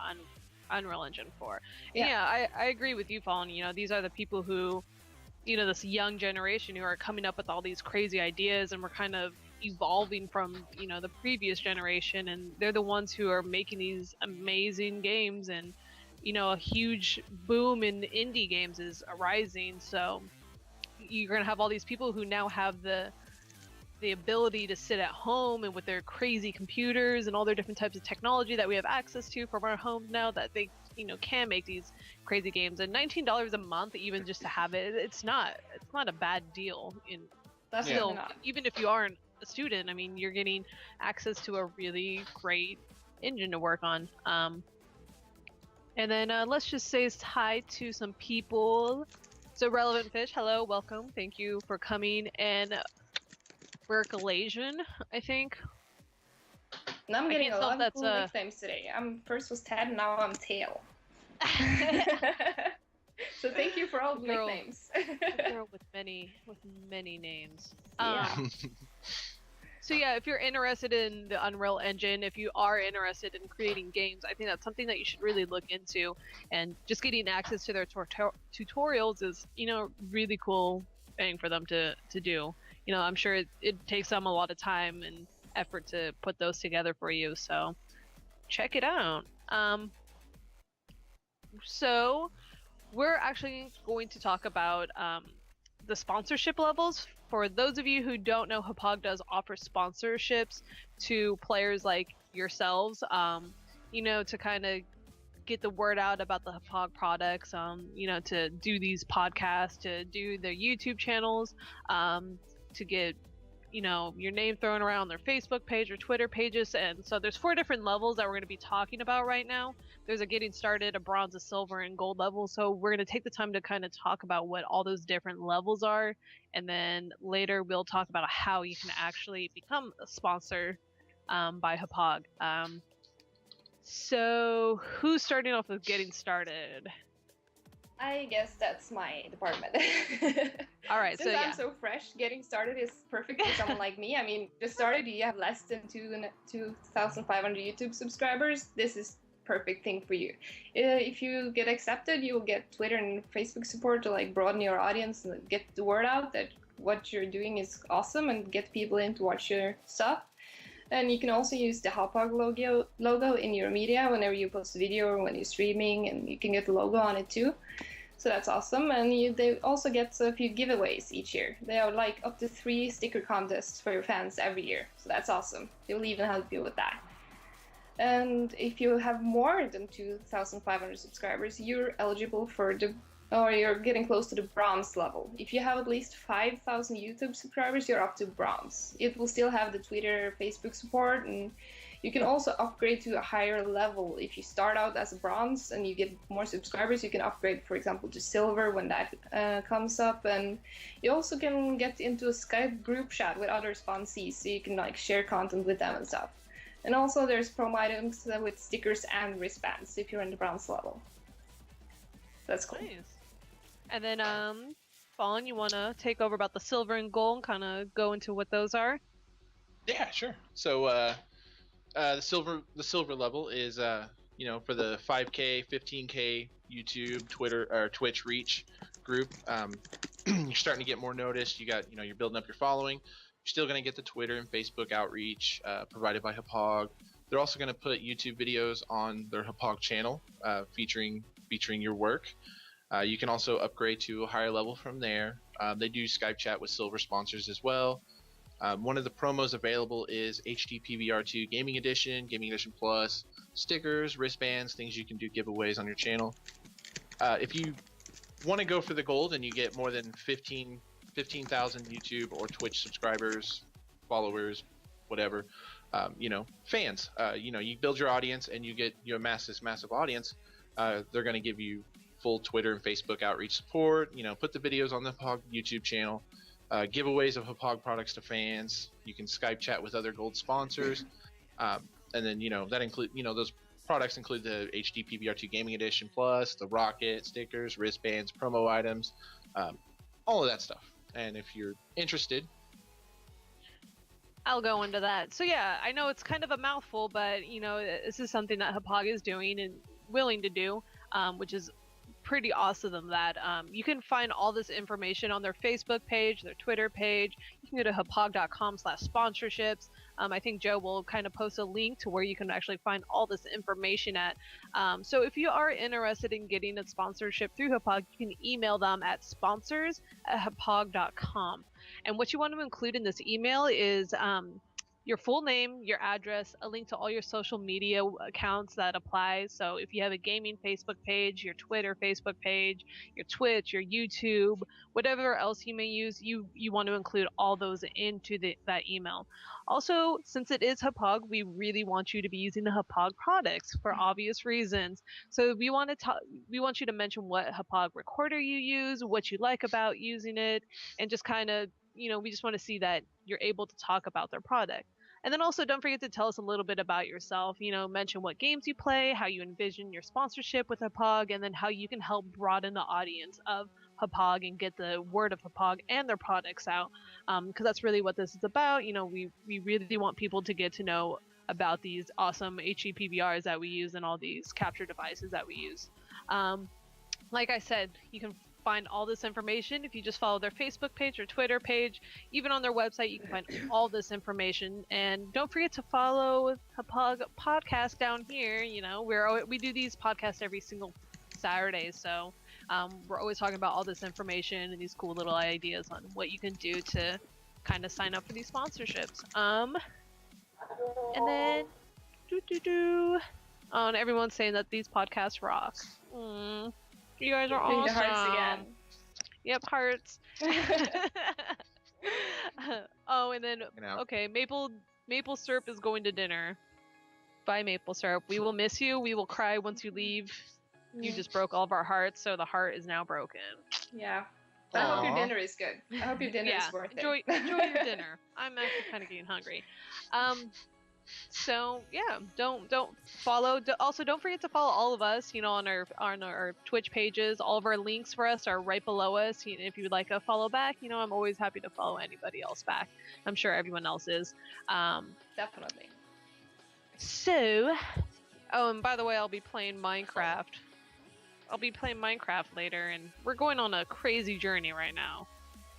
Unreal Engine 4. I agree with you, Fallen. These are the people who this young generation who are coming up with all these crazy ideas, and we're kind of evolving from the previous generation, and they're the ones who are making these amazing games, and a huge boom in indie games is arising. So you're gonna have all these people who now have the ability to sit at home and with their crazy computers and all their different types of technology that we have access to from our homes now, that they can make these crazy games. And $19 a month, even just to have it, it's not a bad deal. Even if you aren't a student, I mean, you're getting access to a really great engine to work on. And then let's just say hi to some people. So Relevant Fish, hello, welcome, thank you for coming. And Berkelasian, I think. And I'm getting a lot of cool nicknames today. First was Ted, now I'm Tail. So thank you for all the nicknames. A girl with many names. So yeah, if you're interested in the Unreal Engine, if you are interested in creating games, I think that's something that you should really look into. And just getting access to their tutorials is, really cool thing for them to do. I'm sure it takes them a lot of time and effort to put those together for you. So check it out. So we're actually going to talk about the sponsorship levels. For those of you who don't know, Hauppauge does offer sponsorships to players like yourselves, to kind of get the word out about the Hauppauge products, to do these podcasts, to do their YouTube channels, to get your name thrown around their Facebook page or Twitter pages. And so there's 4 different levels that we're going to be talking about right now. There's a getting started, a bronze, a silver, and gold level. So we're going to take the time to kind of talk about what all those different levels are, and then later we'll talk about how you can actually become a sponsor by Hauppauge. So, who's starting off with getting started? I guess that's my department. All right, Since so I'm yeah. so fresh, getting started is perfect for someone like me. I mean, just started, you have less than 2,500 YouTube subscribers. This is perfect thing for you. If you get accepted, you will get Twitter and Facebook support to like broaden your audience and get the word out that what you're doing is awesome and get people in to watch your stuff. And you can also use the Hauppauge logo in your media whenever you post a video or when you're streaming, and you can get the logo on it too. So that's awesome. And they also get a few giveaways each year. They are like up to 3 sticker contests for your fans every year. So that's awesome. They will even help you with that. And if you have more than 2,500 subscribers, you're eligible for or you're getting close to the bronze level. If you have at least 5,000 YouTube subscribers, you're up to bronze. It will still have the Twitter, Facebook support, and you can also upgrade to a higher level. If you start out as a bronze and you get more subscribers, you can upgrade, for example, to silver when that comes up. And you also can get into a Skype group chat with other sponsees, so you can like share content with them and stuff. And also there's promo items with stickers and wristbands if you're in the bronze level. That's cool. Nice. And then, Fallen, you want to take over about the silver and gold and kind of go into what those are? Yeah, sure. So the silver level is for the 5K, 15K YouTube, Twitter or Twitch reach group. You're starting to get more noticed. You're building up your following. You're still going to get the Twitter and Facebook outreach provided by Hauppauge. They're also going to put YouTube videos on their Hauppauge channel featuring your work. You can also upgrade to a higher level from there. They do Skype chat with silver sponsors as well. One of the promos available is HD PVR2 Gaming Edition, Gaming Edition Plus, stickers, wristbands, things you can do giveaways on your channel. If you want to go for the gold and you get more than 15,000 YouTube or Twitch subscribers, followers, whatever, fans, you build your audience and you amass this massive audience, they're going to give you full Twitter and Facebook outreach support, put the videos on the Hauppauge YouTube channel, giveaways of Hauppauge products to fans. You can Skype chat with other gold sponsors. And then, that include, those products include the HD PVR2 Gaming Edition Plus, the Rocket, stickers, wristbands, promo items, all of that stuff. And if you're interested, I'll go into that. So yeah, I know it's kind of a mouthful, but this is something that Hauppauge is doing and willing to do, which is pretty awesome that you can find all this information on their Facebook page, their Twitter page. You can go to hauppauge.com/sponsorships. I think Joe will kind of post a link to where you can actually find all this information at. So if you are interested in getting a sponsorship through Hauppauge, you can email them at sponsors@hauppauge.com. And what you want to include in this email is your full name, your address, a link to all your social media accounts that apply. So if you have a gaming Facebook page, your Twitter Facebook page, your Twitch, your YouTube, whatever else you may use, you want to include all those into that email. Also, since it is Hauppauge, we really want you to be using the Hauppauge products for obvious reasons. So we want you to mention what Hauppauge recorder you use, what you like about using it, and just kind of, we just want to see that you're able to talk about their product. And then also don't forget to tell us a little bit about yourself, mention what games you play, how you envision your sponsorship with Hauppauge, and then how you can help broaden the audience of Hauppauge and get the word of Hauppauge and their products out. Because that's really what this is about. We really want people to get to know about these awesome HD PVRs that we use and all these capture devices that we use. Like I said, you can find all this information if you just follow their Facebook page or Twitter page. Even on their website, you can find all this information. And don't forget to follow Hauppauge podcast down here. We do these podcasts every single Saturday, so we're always talking about all this information and these cool little ideas on what you can do to kind of sign up for these sponsorships. And then and everyone's saying that these podcasts rock. You guys are awesome. The hearts again. Yep, hearts. Oh, and then okay, maple syrup is going to dinner. Bye, maple syrup. We will miss you. We will cry once you leave. You just broke all of our hearts, so the heart is now broken. Yeah. I hope your dinner is good. I hope your dinner is worth enjoy it. your dinner. I'm actually kind of getting hungry. So yeah, don't follow. Also, don't forget to follow all of us. On our Twitch pages. All of our links for us are right below us. If you would like a follow back, I'm always happy to follow anybody else back. I'm sure everyone else is. Definitely. So, oh, and by the way, I'll be playing Minecraft. I'll be playing Minecraft later, and we're going on a crazy journey right now.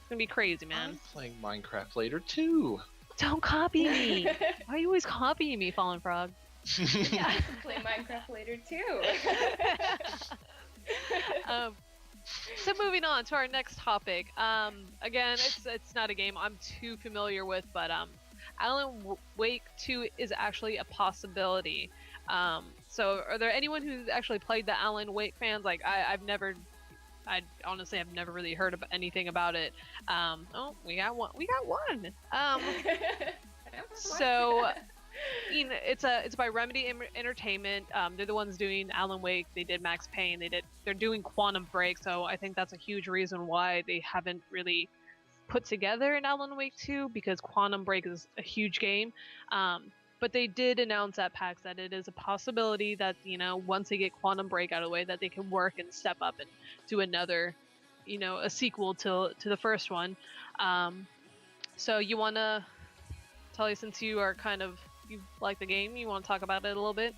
It's gonna be crazy, man. I'm playing Minecraft later too. Don't copy me. Why are you always copying me, Fallen Frog? Yeah, I can play Minecraft later too. So moving on to our next topic. Again, it's not a game I'm too familiar with, but Alan Wake 2 is actually a possibility. So are there anyone who's actually played the Alan Wake fans? Like I honestly have never really heard of anything about it. Oh, we got one. So it's by Remedy Entertainment. They're the ones doing Alan Wake. They did Max Payne. They're doing Quantum Break. So I think that's a huge reason why they haven't really put together an Alan Wake 2, because Quantum Break is a huge game. But they did announce at PAX that it is a possibility that, once they get Quantum Break out of the way, that they can work and step up and do another, a sequel to the first one. So you want to, Tully, since you like the game, you want to talk about it a little bit?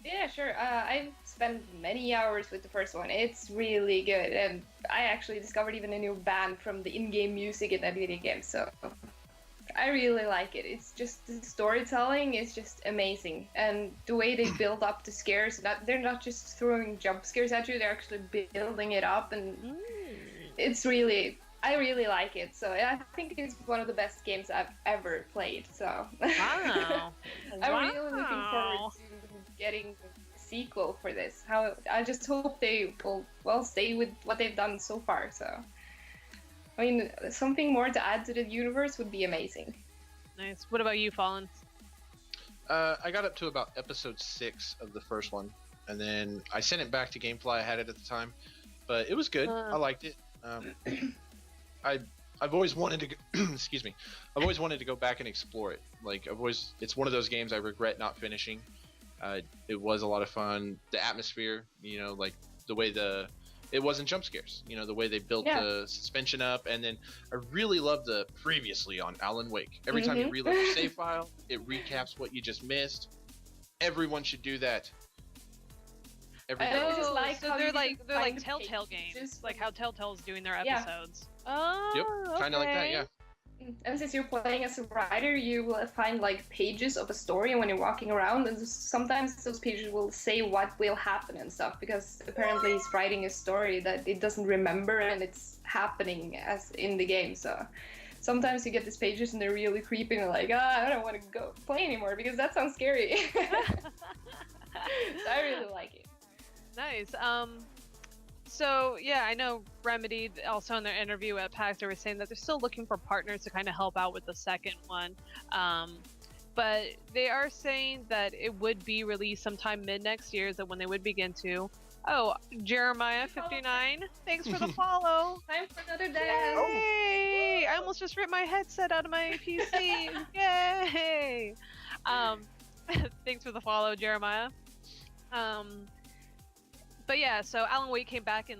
Yeah, sure. I've spent many hours with the first one. It's really good, and I actually discovered even a new band from the in-game music in that video game, so I really like it. It's just the storytelling is just amazing, and the way they build up the scares. They're not just throwing jump scares at you; they're actually building it up, and I really like it. So I think it's one of the best games I've ever played. So wow, I'm really looking forward to getting a sequel for this. I just hope they will stay with what they've done so far. So. I mean, something more to add to the universe would be amazing. Nice. What about you, Fallen? I got up to about episode 6 of the first one, and then I sent it back to GameFly. I had it at the time, but it was good. I liked it. I've always wanted to go, excuse me. I've always wanted to go back and explore it. Like it's one of those games I regret not finishing. It was a lot of fun. The atmosphere, like the way it wasn't jump scares, the way they built the suspension up. And then I really love the previously on Alan Wake. Every time you reload your save file, it recaps what you just missed. Everyone should do that. Just like so they're like Telltale games, like how Telltale's doing their episodes. Oh, yep, kind of like that, yeah. And since you're playing as a writer, you will find like pages of a story when you're walking around, and sometimes those pages will say what will happen and stuff, because apparently he's writing a story that it doesn't remember and it's happening as in the game. So sometimes you get these pages and they're really creepy and like, I don't want to go play anymore because that sounds scary. So I really like it. Nice. So yeah, I know Remedy also in their interview at PAX, they were saying that they're still looking for partners to kind of help out with the second one. But they are saying that it would be released sometime mid next year, is that when they would begin to. Oh, Jeremiah 59, thanks for the follow. Time for another day. Yay! I almost just ripped my headset out of my PC. Yay! Thanks for the follow, Jeremiah. But yeah, so Alan Wake came back in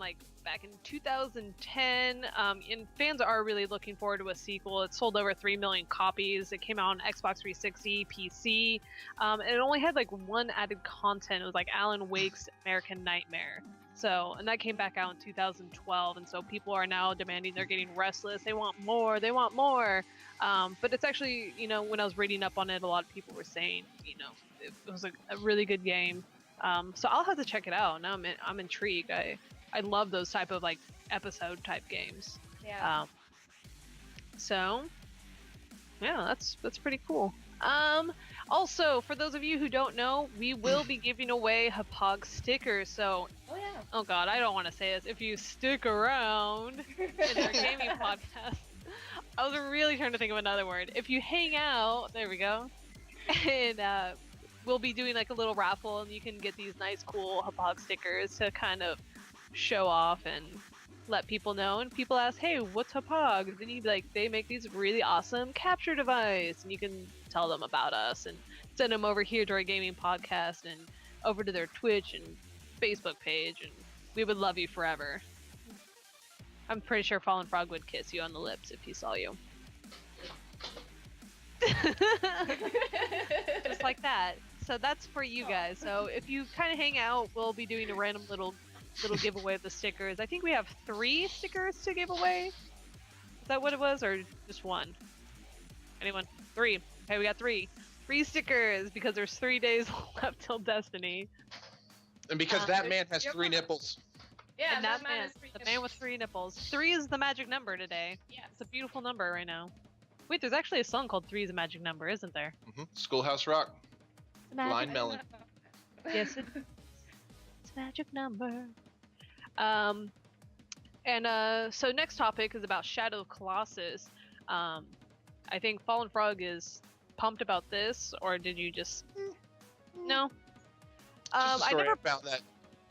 2010, and fans are really looking forward to a sequel. It sold over 3 million copies. It came out on Xbox 360, PC, and it only had one added content. It was Alan Wake's American Nightmare. So, and that came back out in 2012, and so people are now demanding, they're getting restless. They want more. But it's actually, when I was reading up on it, a lot of people were saying, it was a really good game. So I'll have to check it out. Now I'm intrigued. I love those type of episode type games. Yeah. So yeah, that's pretty cool. Also, for those of you who don't know, we will be giving away Hauppauge stickers. So oh god, I don't want to say this. If you stick around in our gaming podcast, I was really trying to think of another word. If you hang out, there we go, and we'll be doing a little raffle, and you can get these nice, cool Hauppauge stickers to kind of show off and let people know, and people ask, hey, what's Hauppauge? Then you'd be like, they make these really awesome capture device, and you can tell them about us and send them over here to our gaming podcast and over to their Twitch and Facebook page, and we would love you forever. I'm pretty sure Fallen Frog would kiss you on the lips if he saw you. Just like that. So that's for you guys. So if you kind of hang out, we'll be doing a random little giveaway of the stickers. I think we have 3 stickers to give away. Is that what it was, or just 1? Anyone? 3. Okay, we got 3. 3 stickers because there's 3 days left till Destiny. And because that man has 3 nipples. Yeah, And that that man man, has 3 the man with 3 nipples. 3 is the magic number today. Yes. It's a beautiful number right now. Wait, there's actually a song called 3 is a magic number, isn't there? Schoolhouse Rock. It's a magic Blind Melon. Yes, it's a magic number. So next topic is about Shadow of Colossus. I think Fallen Frog is pumped about this, or did you just no? Just a story I never about that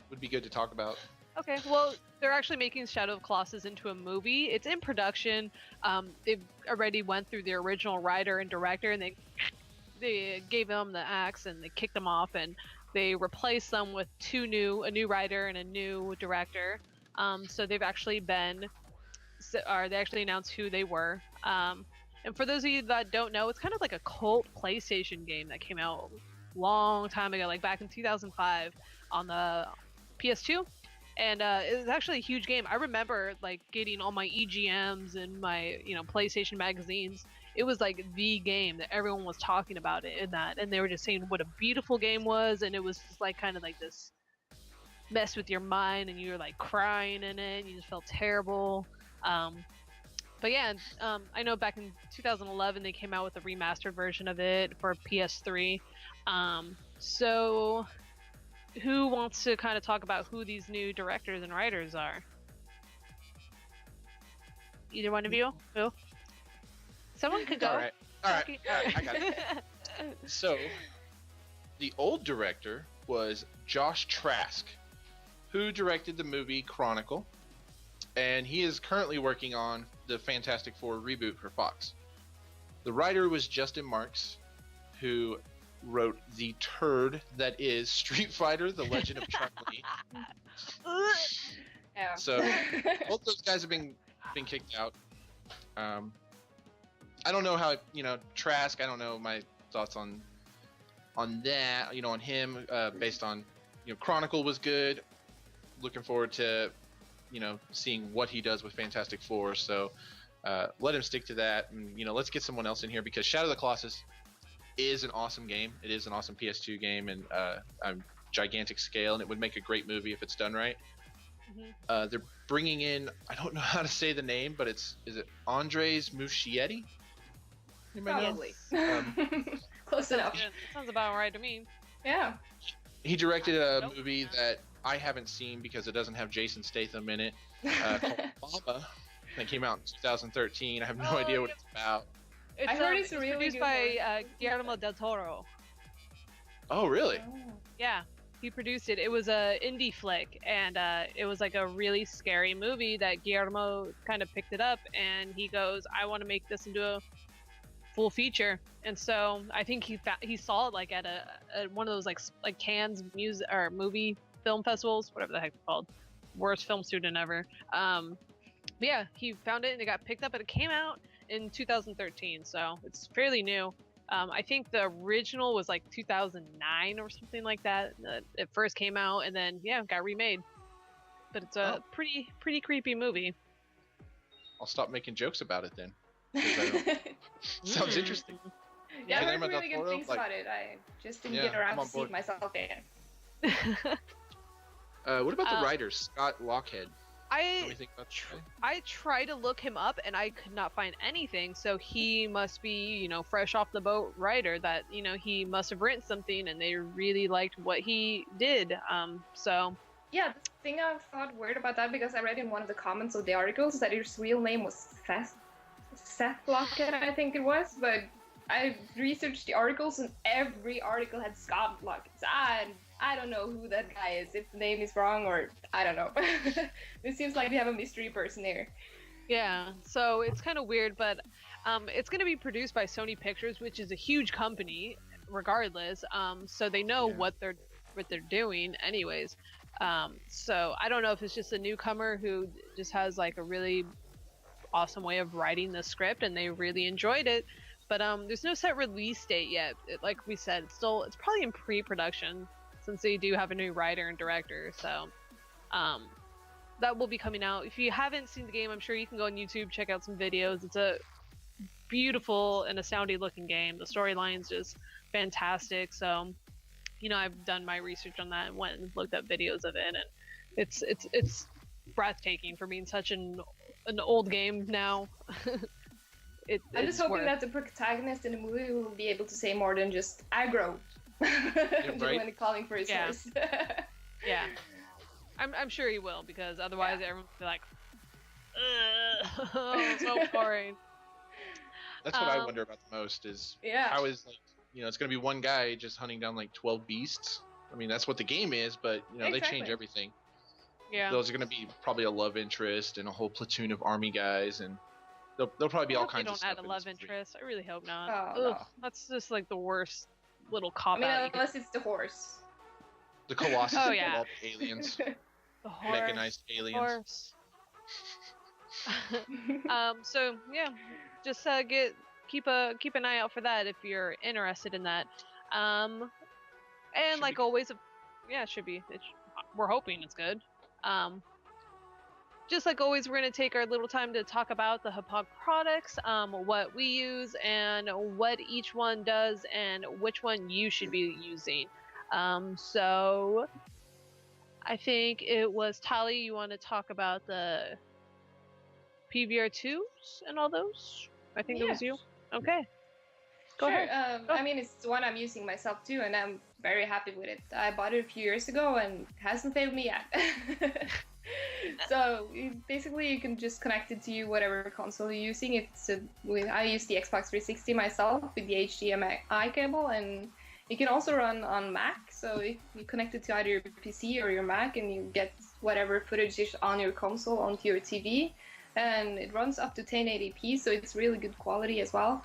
would be good to talk about. Okay, well, they're actually making Shadow of Colossus into a movie. It's in production. They've already went through the original writer and director, and they gave them the axe and they kicked them off, and they replaced them with a new writer and a new director. So they've actually they actually announced who they were. And for those of you that don't know, it's kind of like a cult PlayStation game that came out a long time ago, like back in 2005 on the PS2. And it was actually a huge game. I remember like getting all my EGMs and my PlayStation magazines. It was like the game that everyone was talking about it and they were just saying what a beautiful game was, and it was just like kind of like this mess with your mind, and you were like crying in it, and you just felt terrible. But yeah, I know back in 2011 they came out with a remastered version of it for PS3. So who wants to kind of talk about who these new directors and writers are? Either one of you? Who? Someone could go. All right, I got it. So, the old director was Josh Trask, who directed the movie Chronicle, and he is currently working on the Fantastic Four reboot for Fox. The writer was Justin Marks, who wrote the turd that is Street Fighter: The Legend of Chun-Li. Yeah. So both those guys have been kicked out. I don't know how Trask. I don't know my thoughts on that. On him based on Chronicle was good. Looking forward to seeing what he does with Fantastic Four. So let him stick to that, and let's get someone else in here because Shadow of the Colossus is an awesome game. It is an awesome PS2 game and a gigantic scale, and it would make a great movie if it's done right. Mm-hmm. They're bringing in, I don't know how to say the name, but is it Andres Muschietti? Probably. Close enough. Yeah, sounds about right to me. Yeah. He directed a movie that I haven't seen because it doesn't have Jason Statham in it, called Mama, that came out in 2013. I have no idea what it's about. I heard it's really produced by Guillermo del Toro. Oh, really? Oh. Yeah, he produced it. It was a indie flick, and it was like a really scary movie that Guillermo kind of picked it up, and he goes, "I want to make this into a full feature." And so I think he saw it like at one of those like Cannes music or movie film festivals, whatever the heck it's called. Worst film student ever. But yeah, he found it and it got picked up, and it came out in 2013, so it's fairly new. I think the original was like 2009 or something like that. It first came out, and then got remade. But it's a pretty creepy movie. I'll stop making jokes about it then. Sounds interesting. Yeah, I Guillermo heard del really good Toro, things about it. I just didn't get around to see it myself in. What about the writer, Scott Lockhead? I tried to look him up and I could not find anything, so he must be, fresh off the boat writer that, he must have written something and they really liked what he did. So yeah, the thing I thought weird about that, because I read in one of the comments of the articles that his real name was Seth Lockhead, I think it was, but I researched the articles and every article had Scott Lockhead. So I I don't know who that guy is. If the name is wrong, or I don't know. It seems like we have a mystery person here. Yeah, so it's kind of weird, but it's going to be produced by Sony Pictures, which is a huge company, regardless. So they know what they're doing, anyways. So I don't know if it's just a newcomer who just has like a really awesome way of writing the script, and they really enjoyed it. But there's no set release date yet. Like we said, it's probably in pre-production since they do have a new writer and director. So that will be coming out. If you haven't seen the game, I'm sure you can go on YouTube, check out some videos. It's a beautiful and astounding looking game. The storyline's just fantastic. So, I've done my research on that and went and looked up videos of it, and it's breathtaking for being such an old game now. I'm just hoping that the protagonist in the movie will be able to say more than just aggro when calling for his horse. Yeah. I'm sure he will, because otherwise everyone will be like, ugh, so boring. That's what I wonder about the most is how is it's going to be one guy just hunting down like 12 beasts. I mean, that's what the game is, but they change everything. Yeah. Those are going to be probably a love interest and a whole platoon of army guys, and there'll probably be all kinds of stuff. They don't add a love interest. I really hope not. Oh, no. That's just like the worst little cop out. Unless it's the horse. The Colossus of all the aliens. The horse. Mechanized aliens. So yeah, just keep an eye out for that if you're interested in that. And should like always, it should be. We're hoping it's good. Just like always, we're going to take our little time to talk about the Hauppauge products, what we use, and what each one does, and which one you should be using. So I think it was Tali. You want to talk about the PVR2s and all those? I think it was you. Okay. Go ahead. I mean, it's the one I'm using myself too, and I'm very happy with it. I bought it a few years ago and hasn't failed me yet. So basically, you can just connect it to whatever console you're using. I use the Xbox 360 myself with the HDMI cable, and you can also run on Mac. So you connect it to either your PC or your Mac, and you get whatever footage is on your console onto your TV, and it runs up to 1080p, so it's really good quality as well.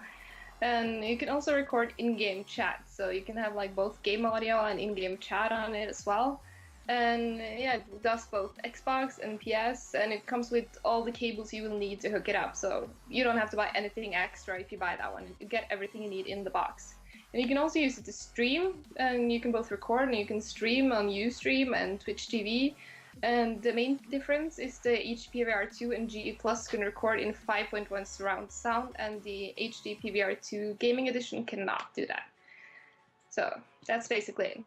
And you can also record in-game chat, so you can have like both game audio and in-game chat on it as well. And it does both Xbox and PS, and it comes with all the cables you will need to hook it up, so you don't have to buy anything extra if you buy that one. You get everything you need in the box. And you can also use it to stream, and you can both record and you can stream on Ustream and Twitch TV. And the main difference is the HD PVR2 and GE Plus can record in 5.1 surround sound, and the HD PVR2 Gaming Edition cannot do that. So that's basically it.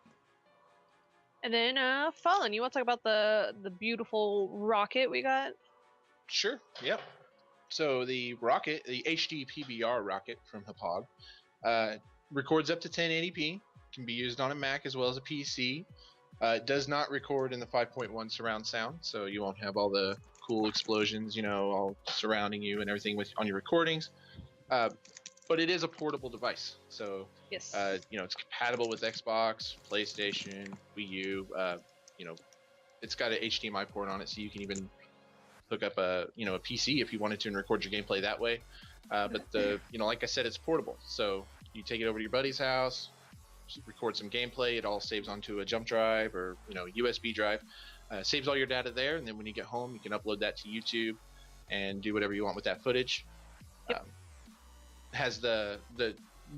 And then, Fallen, you want to talk about the beautiful rocket we got? Sure. Yep. So the rocket, the HD PVR rocket from Hauppauge, records up to 1080p. Can be used on a Mac as well as a PC. It does not record in the 5.1 surround sound, so you won't have all the cool explosions, all surrounding you and everything on your recordings. But it is a portable device, so yes. It's compatible with Xbox, PlayStation, Wii U. It's got an HDMI port on it, so you can even hook up a PC if you wanted to and record your gameplay that way. But like I said, it's portable, so you take it over to your buddy's house, record some gameplay. It all saves onto a jump drive or USB drive. Saves all your data there, and then when you get home, you can upload that to YouTube and do whatever you want with that footage. Yep. Has the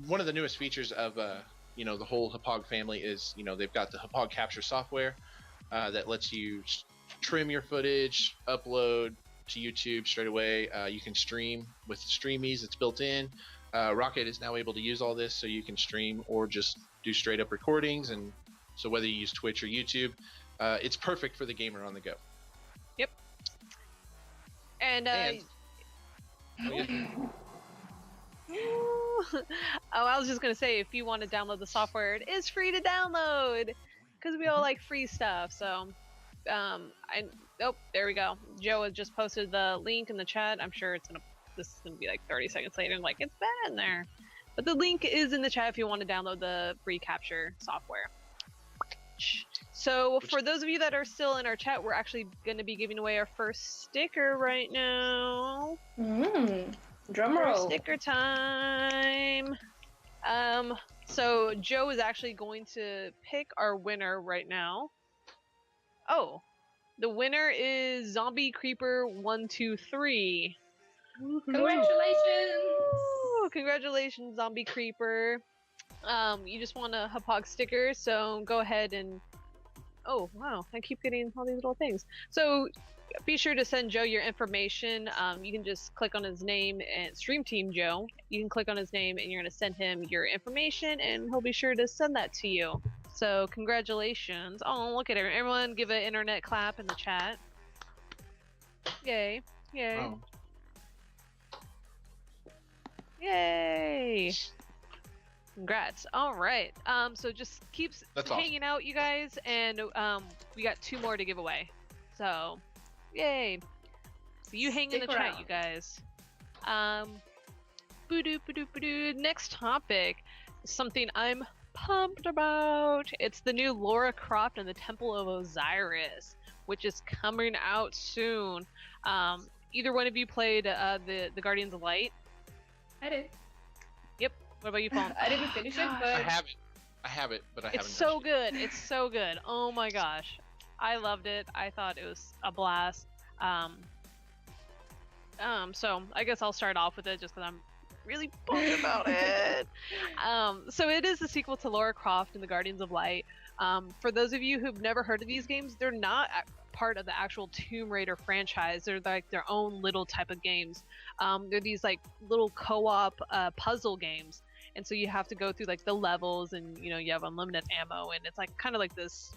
one of the newest features of the whole Hauppauge family is they've got the Hauppauge capture software that lets you trim your footage, upload to YouTube straight away. You can stream with the Streamies that's built in. Rocket is now able to use all this, so you can stream or just do straight up recordings. And so whether you use Twitch or YouTube, it's perfect for the gamer on the go. Yep. And I was just gonna say, if you want to download the software, it is free to download because we all like free stuff. So, there we go. Joe has just posted the link in the chat. I'm sure this is gonna be like 30 seconds later. And like, it's been in there, but the link is in the chat if you want to download the free capture software. Twitch. So for those of you that are still in our chat, we're actually going to be giving away our first sticker right now. Drum roll. Sticker time. So Joe is actually going to pick our winner right now. Oh, the winner is Zombie Creeper 123. Congratulations! Woo! Congratulations, Zombie Creeper. You just want a Hauppauge sticker, so go ahead and... Oh, wow, I keep getting all these little things. So be sure to send Joe your information. You can just click on his name and Stream Team Joe. You can click on his name and you're going to send him your information and he'll be sure to send that to you. So congratulations. Oh, look at it. Everyone give an internet clap in the chat. Yay. Yay. Wow. Yay. Congrats. All right. So just keeps hanging out, you guys, and we got 2 more to give away. So, yay. So you hang in the chat, you guys. Next topic is something I'm pumped about. It's the new Lara Croft and the Temple of Osiris, which is coming out soon. Either one of you played the Guardians of Light? I did. Yep. What about you, Paul? I didn't finish it, but I have it, but I haven't. It's so good. It's so good. Oh my gosh, I loved it. I thought it was a blast. So I guess I'll start off with it just because I'm really pumped about it. So it is the sequel to Lara Croft and the Guardians of Light. For those of you who've never heard of these games, they're not part of the actual Tomb Raider franchise. They're like their own little type of games. They're these like little co-op puzzle games. And so you have to go through like the levels and you have unlimited ammo and it's like kind of like this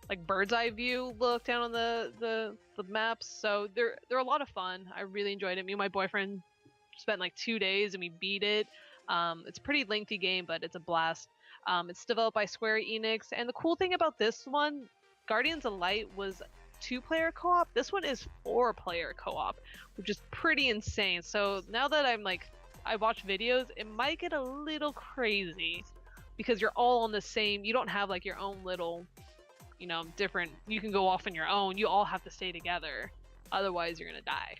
like bird's eye view look down on the maps. So they're a lot of fun. I really enjoyed it. Me and my boyfriend spent like 2 days and we beat it. It's a pretty lengthy game, but it's a blast. It's developed by Square Enix. And the cool thing about this one, Guardians of Light was 2-player co-op. This one is 4-player co-op, which is pretty insane. So now that I watch videos, it might get a little crazy because you're all on the same, you don't have like your own little, different, you can go off on your own. You all have to stay together. Otherwise you're going to die.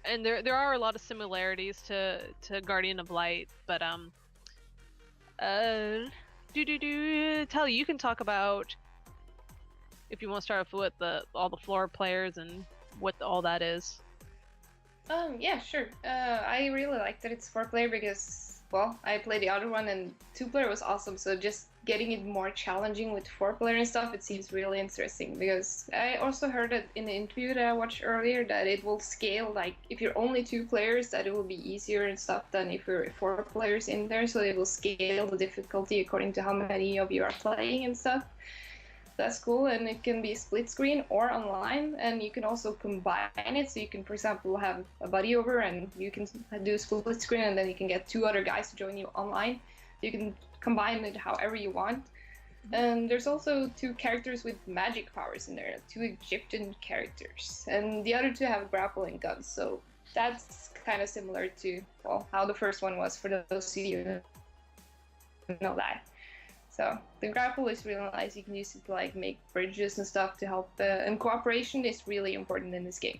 And there are a lot of similarities to Guardian of Light, but Tell you can talk about if you want to start off with all the floor players and what all that is. Yeah, sure. I really like that it's 4-player because, well, I played the other one and 2-player was awesome. So just getting it more challenging with 4-player and stuff, it seems really interesting. Because I also heard that in the interview that I watched earlier that it will scale, like if you're only 2 players, that it will be easier and stuff than if you're 4 players in there. So it will scale the difficulty according to how many of you are playing and stuff. That's cool, and it can be split screen or online, and you can also combine it. So you can, for example, have a buddy over and you can do split screen, and then you can get 2 other guys to join you online. You can combine it however you want. And there's also 2 characters with magic powers in there, 2 Egyptian characters, and the other 2 have grappling guns. So that's kind of similar to, well, how the first one was, for those of you who know that. So the grapple is really nice. You can use it to like make bridges and stuff to help. And cooperation is really important in this game.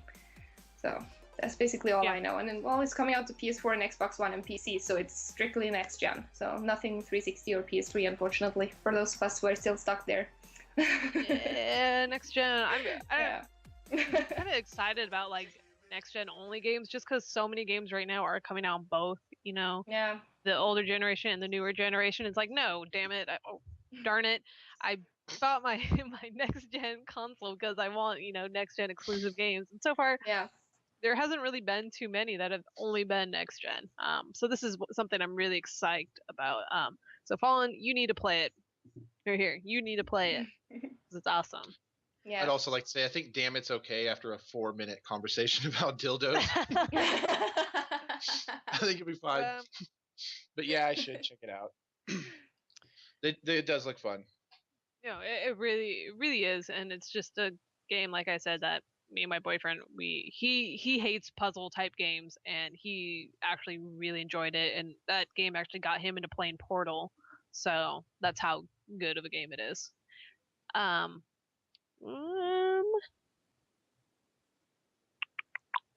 So that's basically all I know. And then, well, it's coming out to PS4 and Xbox One and PC, so it's strictly next gen. So nothing 360 or PS3, unfortunately, for those of us who are still stuck there. Yeah, next gen. I'm kind of excited about like next gen only games, just because so many games right now are coming out on both. Yeah. The older generation and the newer generation. It's like, no, damn it, darn it, I bought my next gen console because I want next gen exclusive games, and so far there hasn't really been too many that have only been next gen. So this is something I'm really excited about. So Fallen, you need to play it. Here, you need to play it because it's awesome. Yeah. I'd also like to say I think damn it's okay after a 4-minute conversation about dildos. I think it'll be fine. But yeah, I should check it out. It does look fun. It really is, and it's just a game, like I said, that me and my boyfriend, he hates puzzle type games, and he actually really enjoyed it, and that game actually got him into playing Portal. So that's how good of a game it is.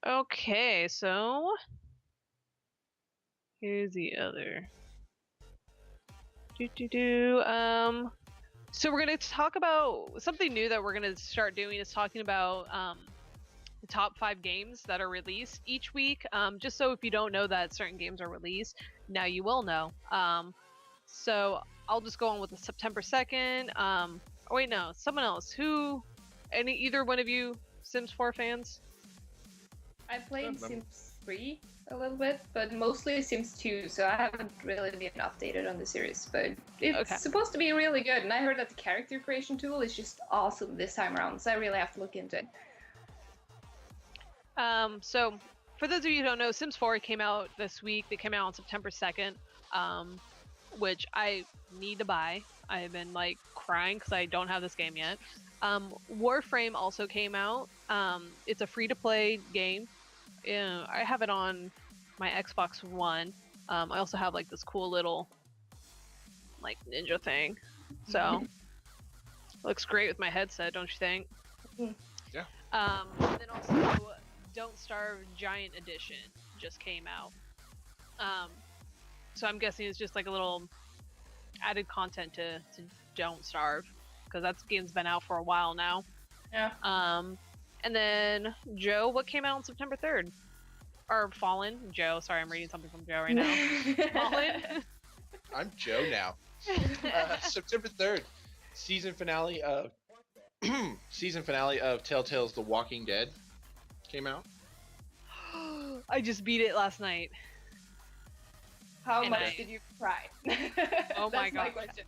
Okay, so here's the other. So we're gonna talk about something new that we're gonna start doing is talking about the top 5 games that are released each week. Just so if you don't know that certain games are released, now you will know. So I'll just go on with the September 2nd. Oh wait, no, someone else. Either one of you Sims 4 fans? I played Sims 3 a little bit, but mostly Sims 2, so I haven't really been updated on the series. But it's supposed to be really good, and I heard that the character creation tool is just awesome this time around, so I really have to look into it. So for those of you who don't know, Sims 4 came out this week. They came out on September 2nd, which I need to buy. I've been like crying because I don't have this game yet. Warframe also came out. It's a free-to-play game. I have it on my Xbox One. I also have like this cool little like ninja thing. So looks great with my headset, don't you think? Yeah. And then also Don't Starve Giant Edition just came out. So I'm guessing it's just like a little added content to Don't Starve, because that game's been out for a while now. Yeah. And then Joe, what came out on September 3rd? Or Fallen? Joe, sorry, I'm reading something from Joe right now. Fallen? I'm Joe now. September 3rd, season finale of Telltale's The Walking Dead came out. I just beat it last night. How much did you cry? Oh my god. Question.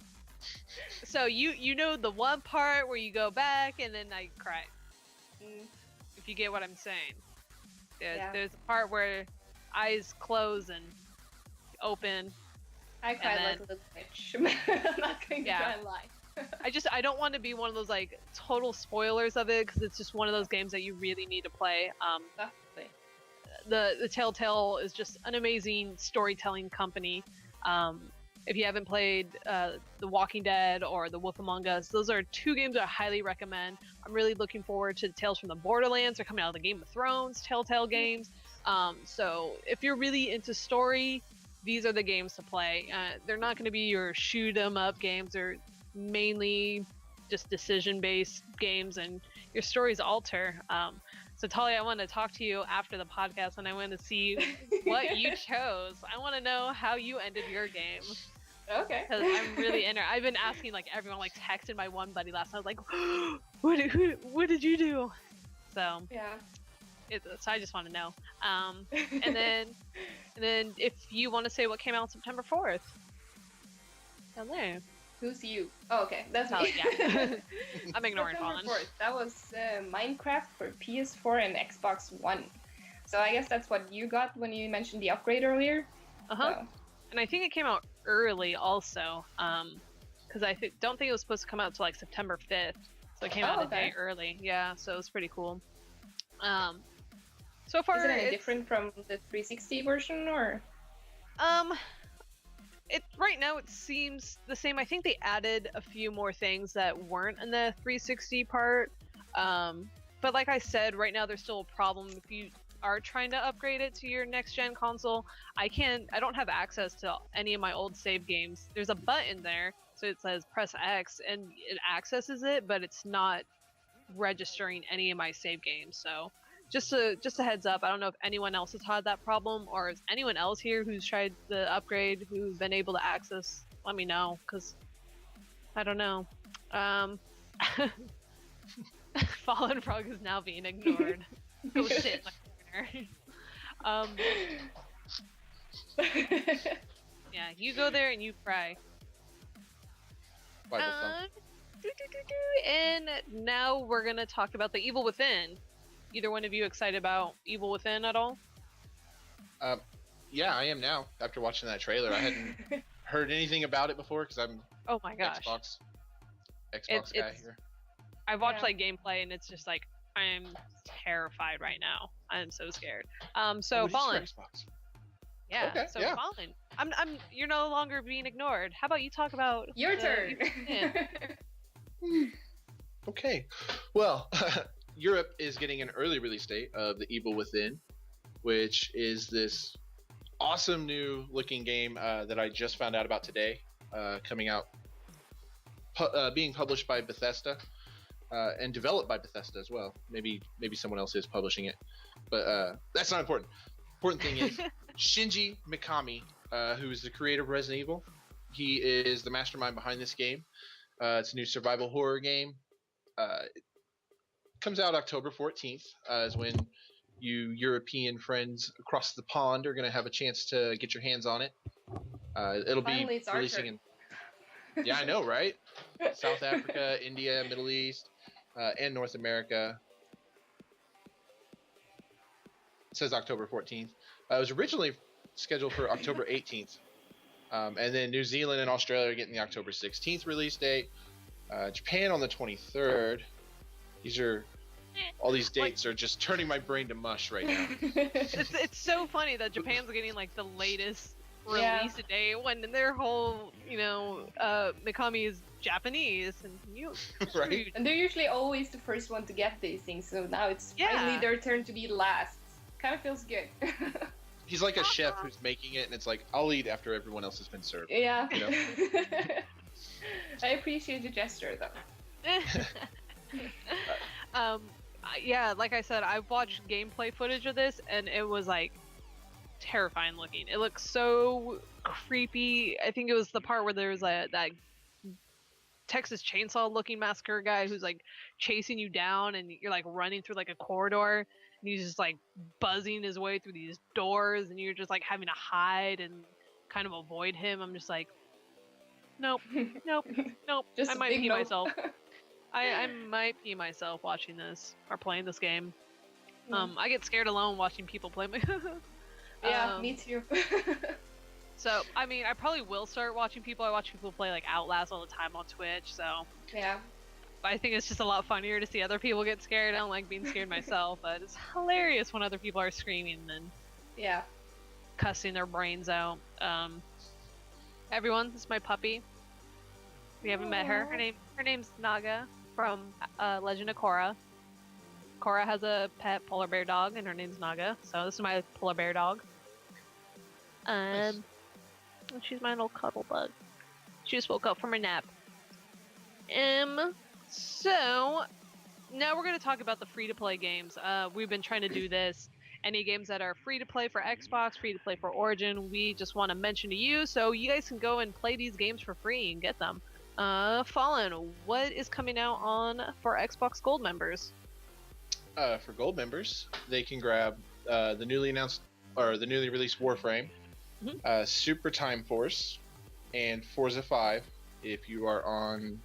So you know the one part where you go back and then I cry. If you get what I'm saying. There's a part where eyes close and open. I cried like a little bitch. I'm not going to try and lie. I don't want to be one of those like total spoilers of it, because it's just one of those games that you really need to play. Definitely. The Telltale is just an amazing storytelling company. If you haven't played The Walking Dead or The Wolf Among Us, those are 2 games that I highly recommend. I'm really looking forward to Tales from the Borderlands. They're coming out of the Game of Thrones Telltale games. So if you're really into story, these are the games to play. They're not going to be your shoot 'em up games. They're mainly just decision-based games, and your stories alter. So Talia, I want to talk to you after the podcast, and I want to see what you chose. I want to know how you ended your game. Okay. Because I'm really I've been asking like everyone, like texted my one buddy last night. I was like, what did you do? So yeah. So I just want to know. And then if you want to say what came out on September 4th. Down there. Who's you? Oh, okay. That's me. Yeah. I'm ignoring Fallen. That was Minecraft for PS4 and Xbox One. So I guess that's what you got when you mentioned the upgrade earlier. So. And I think it came out early also, because I don't think it was supposed to come out until like September 5th. So it came out a day early. Yeah, so it was pretty cool. So far, is it any different from the 360 version, or? Right now it seems the same. I think they added a few more things that weren't in the 360 part. But like I said, right now there's still a problem if you are trying to upgrade it to your next gen console. I don't have access to any of my old save games. There's a button there, so it says press X and it accesses it, but it's not registering any of my save games. So just a heads up. I don't know if anyone else has had that problem, or is anyone else here who's tried the upgrade who's been able to access. Let me know, because I don't know. Fallen Frog is now being ignored. Go sit in the corner. Yeah, you go there and you cry. And now we're gonna talk about The Evil Within. Either one of you excited about Evil Within at all? Yeah, I am now. After watching that trailer, I hadn't heard anything about it before because I'm oh my gosh Xbox guy here. I watched like gameplay and it's just like I'm terrified right now. I'm so scared. So Fallen. Xbox? Yeah. Okay, so yeah. Fallen. You're no longer being ignored. How about you talk about Your turn. Okay. Well, Europe is getting an early release date of The Evil Within, which is this awesome new looking game that I just found out about today, coming out, being published by Bethesda and developed by Bethesda as well. Maybe someone else is publishing it, but that's not important. Important thing is Shinji Mikami, who is the creator of Resident Evil. He is the mastermind behind this game. It's a new survival horror game. It comes out October 14th, is when you European friends across the pond are going to have a chance to get your hands on it. It'll Finally, be it's our releasing turn. Yeah, I know, right? South Africa, India, Middle East, and North America. It says October 14th. It was originally scheduled for October 18th. And then New Zealand and Australia are getting the October 16th release date. Japan on the 23rd. All these dates are just turning my brain to mush right now. It's so funny that Japan's getting like the latest release date when their whole, Mikami is Japanese and you Right? And they're usually always the first one to get these things, so now it's finally their turn to be last. Kind of feels good. He's like a chef who's making it, and it's like, I'll eat after everyone else has been served. Yeah. You know? I appreciate the gesture, though. Yeah, like I said, I watched gameplay footage of this, and it was like terrifying looking. It looks so creepy. I think it was the part where there was that Texas Chainsaw looking massacre guy who's like chasing you down, and you're like running through like a corridor, and he's just like buzzing his way through these doors, and you're just like having to hide and kind of avoid him. I'm just like, nope. Just I might big pee nope. myself. I might pee myself watching this or playing this game. I get scared alone watching people play. Yeah, me too. So, I mean, I probably will start watching people. I watch people play like Outlast all the time on Twitch, so. Yeah. But I think it's just a lot funnier to see other people get scared. I don't like being scared myself, but it's hilarious when other people are screaming and cussing their brains out. Everyone, this is my puppy. We haven't met her. Her name's Naga from Legend of Korra. Korra has a pet polar bear dog, and her name's Naga. So this is my polar bear dog. And she's my little cuddle bug. She just woke up from her nap. So now we're gonna talk about the free-to-play games. We've been trying to do this. Any games that are free to play for Xbox, free to play for Origin, we just want to mention to you so you guys can go and play these games for free and get them. Fallen, what is coming out for Xbox Gold members? For Gold members, they can grab the newly released Warframe, Super Time Force, and Forza 5 if you are on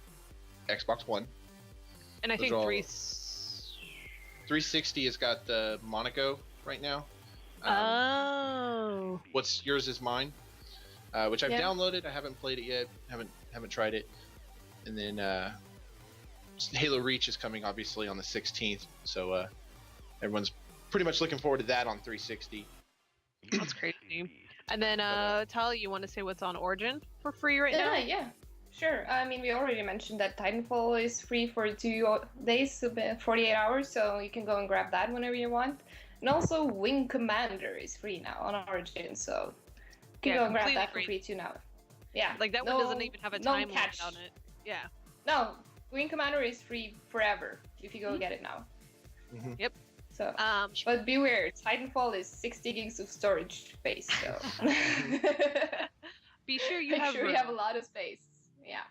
Xbox One. And I think 360 has got the Monaco right now. What's yours is mine, which I've downloaded. I haven't played it yet. Haven't tried it. And then Halo Reach is coming obviously on the 16th, so everyone's pretty much looking forward to that on 360. That's crazy. And then Tali, you want to say what's on Origin for free right now? Yeah. Sure. I mean, we already mentioned that Titanfall is free for 2 days, so 48 hours, so you can go and grab that whenever you want. And also, Wing Commander is free now on Origin, so you can go and grab that for free too now. Yeah. Like that one doesn't even have a time limit on it. Yeah. No, Wing Commander is free forever if you go get it now. Mm-hmm. Yep. So, but beware, Titanfall is 60 gigs of storage space, so be sure you make have sure you have a lot of space. Yeah.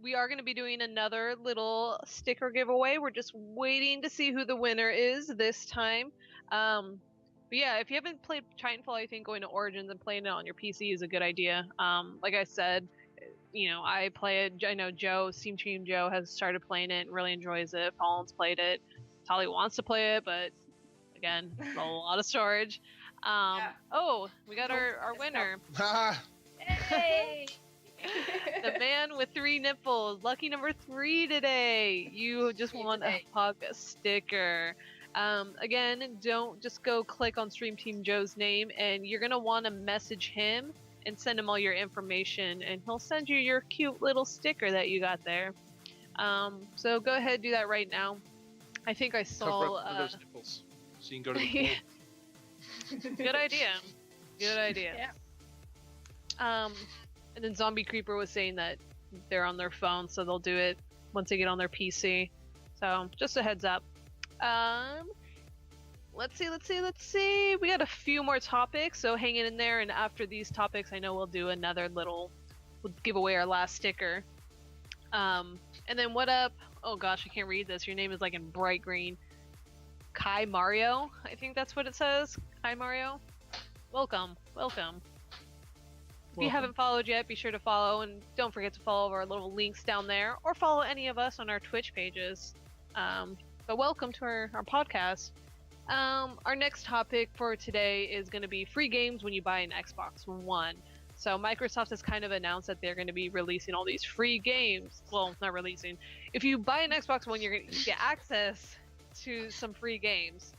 We are going to be doing another little sticker giveaway. We're just waiting to see who the winner is this time. But yeah, if you haven't played Titanfall, I think going to Origins and playing it on your PC is a good idea. Like I said, I play it. I know Steam Team Joe has started playing it and really enjoys it. Fallen's played it. Tali wants to play it, but again, it's a lot of storage. Oh, we got our winner. Hey! The man with 3 nipples, lucky number 3 today. You just won a Hauppauge sticker. Again, don't just go click on Stream Team Joe's name, and you're gonna want to message him and send him all your information, and he'll send you your cute little sticker that you got there. So go ahead, do that right now. I think I Cover saw. up one of those nipples so you can go to the pool. Good idea. Good idea. Yeah. And then Zombie Creeper was saying that they're on their phone, so they'll do it once they get on their PC. So just a heads up. Let's see. We got a few more topics, so hang in there. And after these topics, I know we'll do another we'll give away our last sticker. And then what up? Oh gosh, I can't read this. Your name is like in bright green. Kai Mario, I think that's what it says. Kai Mario. Welcome. If you haven't followed yet, be sure to follow, and don't forget to follow our little links down there, or follow any of us on our Twitch pages. But welcome to our podcast. Our next topic for today is going to be free games when you buy an Xbox One. So Microsoft has kind of announced that they're going to be releasing all these free games. Well, not releasing. If you buy an Xbox One, you're going to get access to some free games.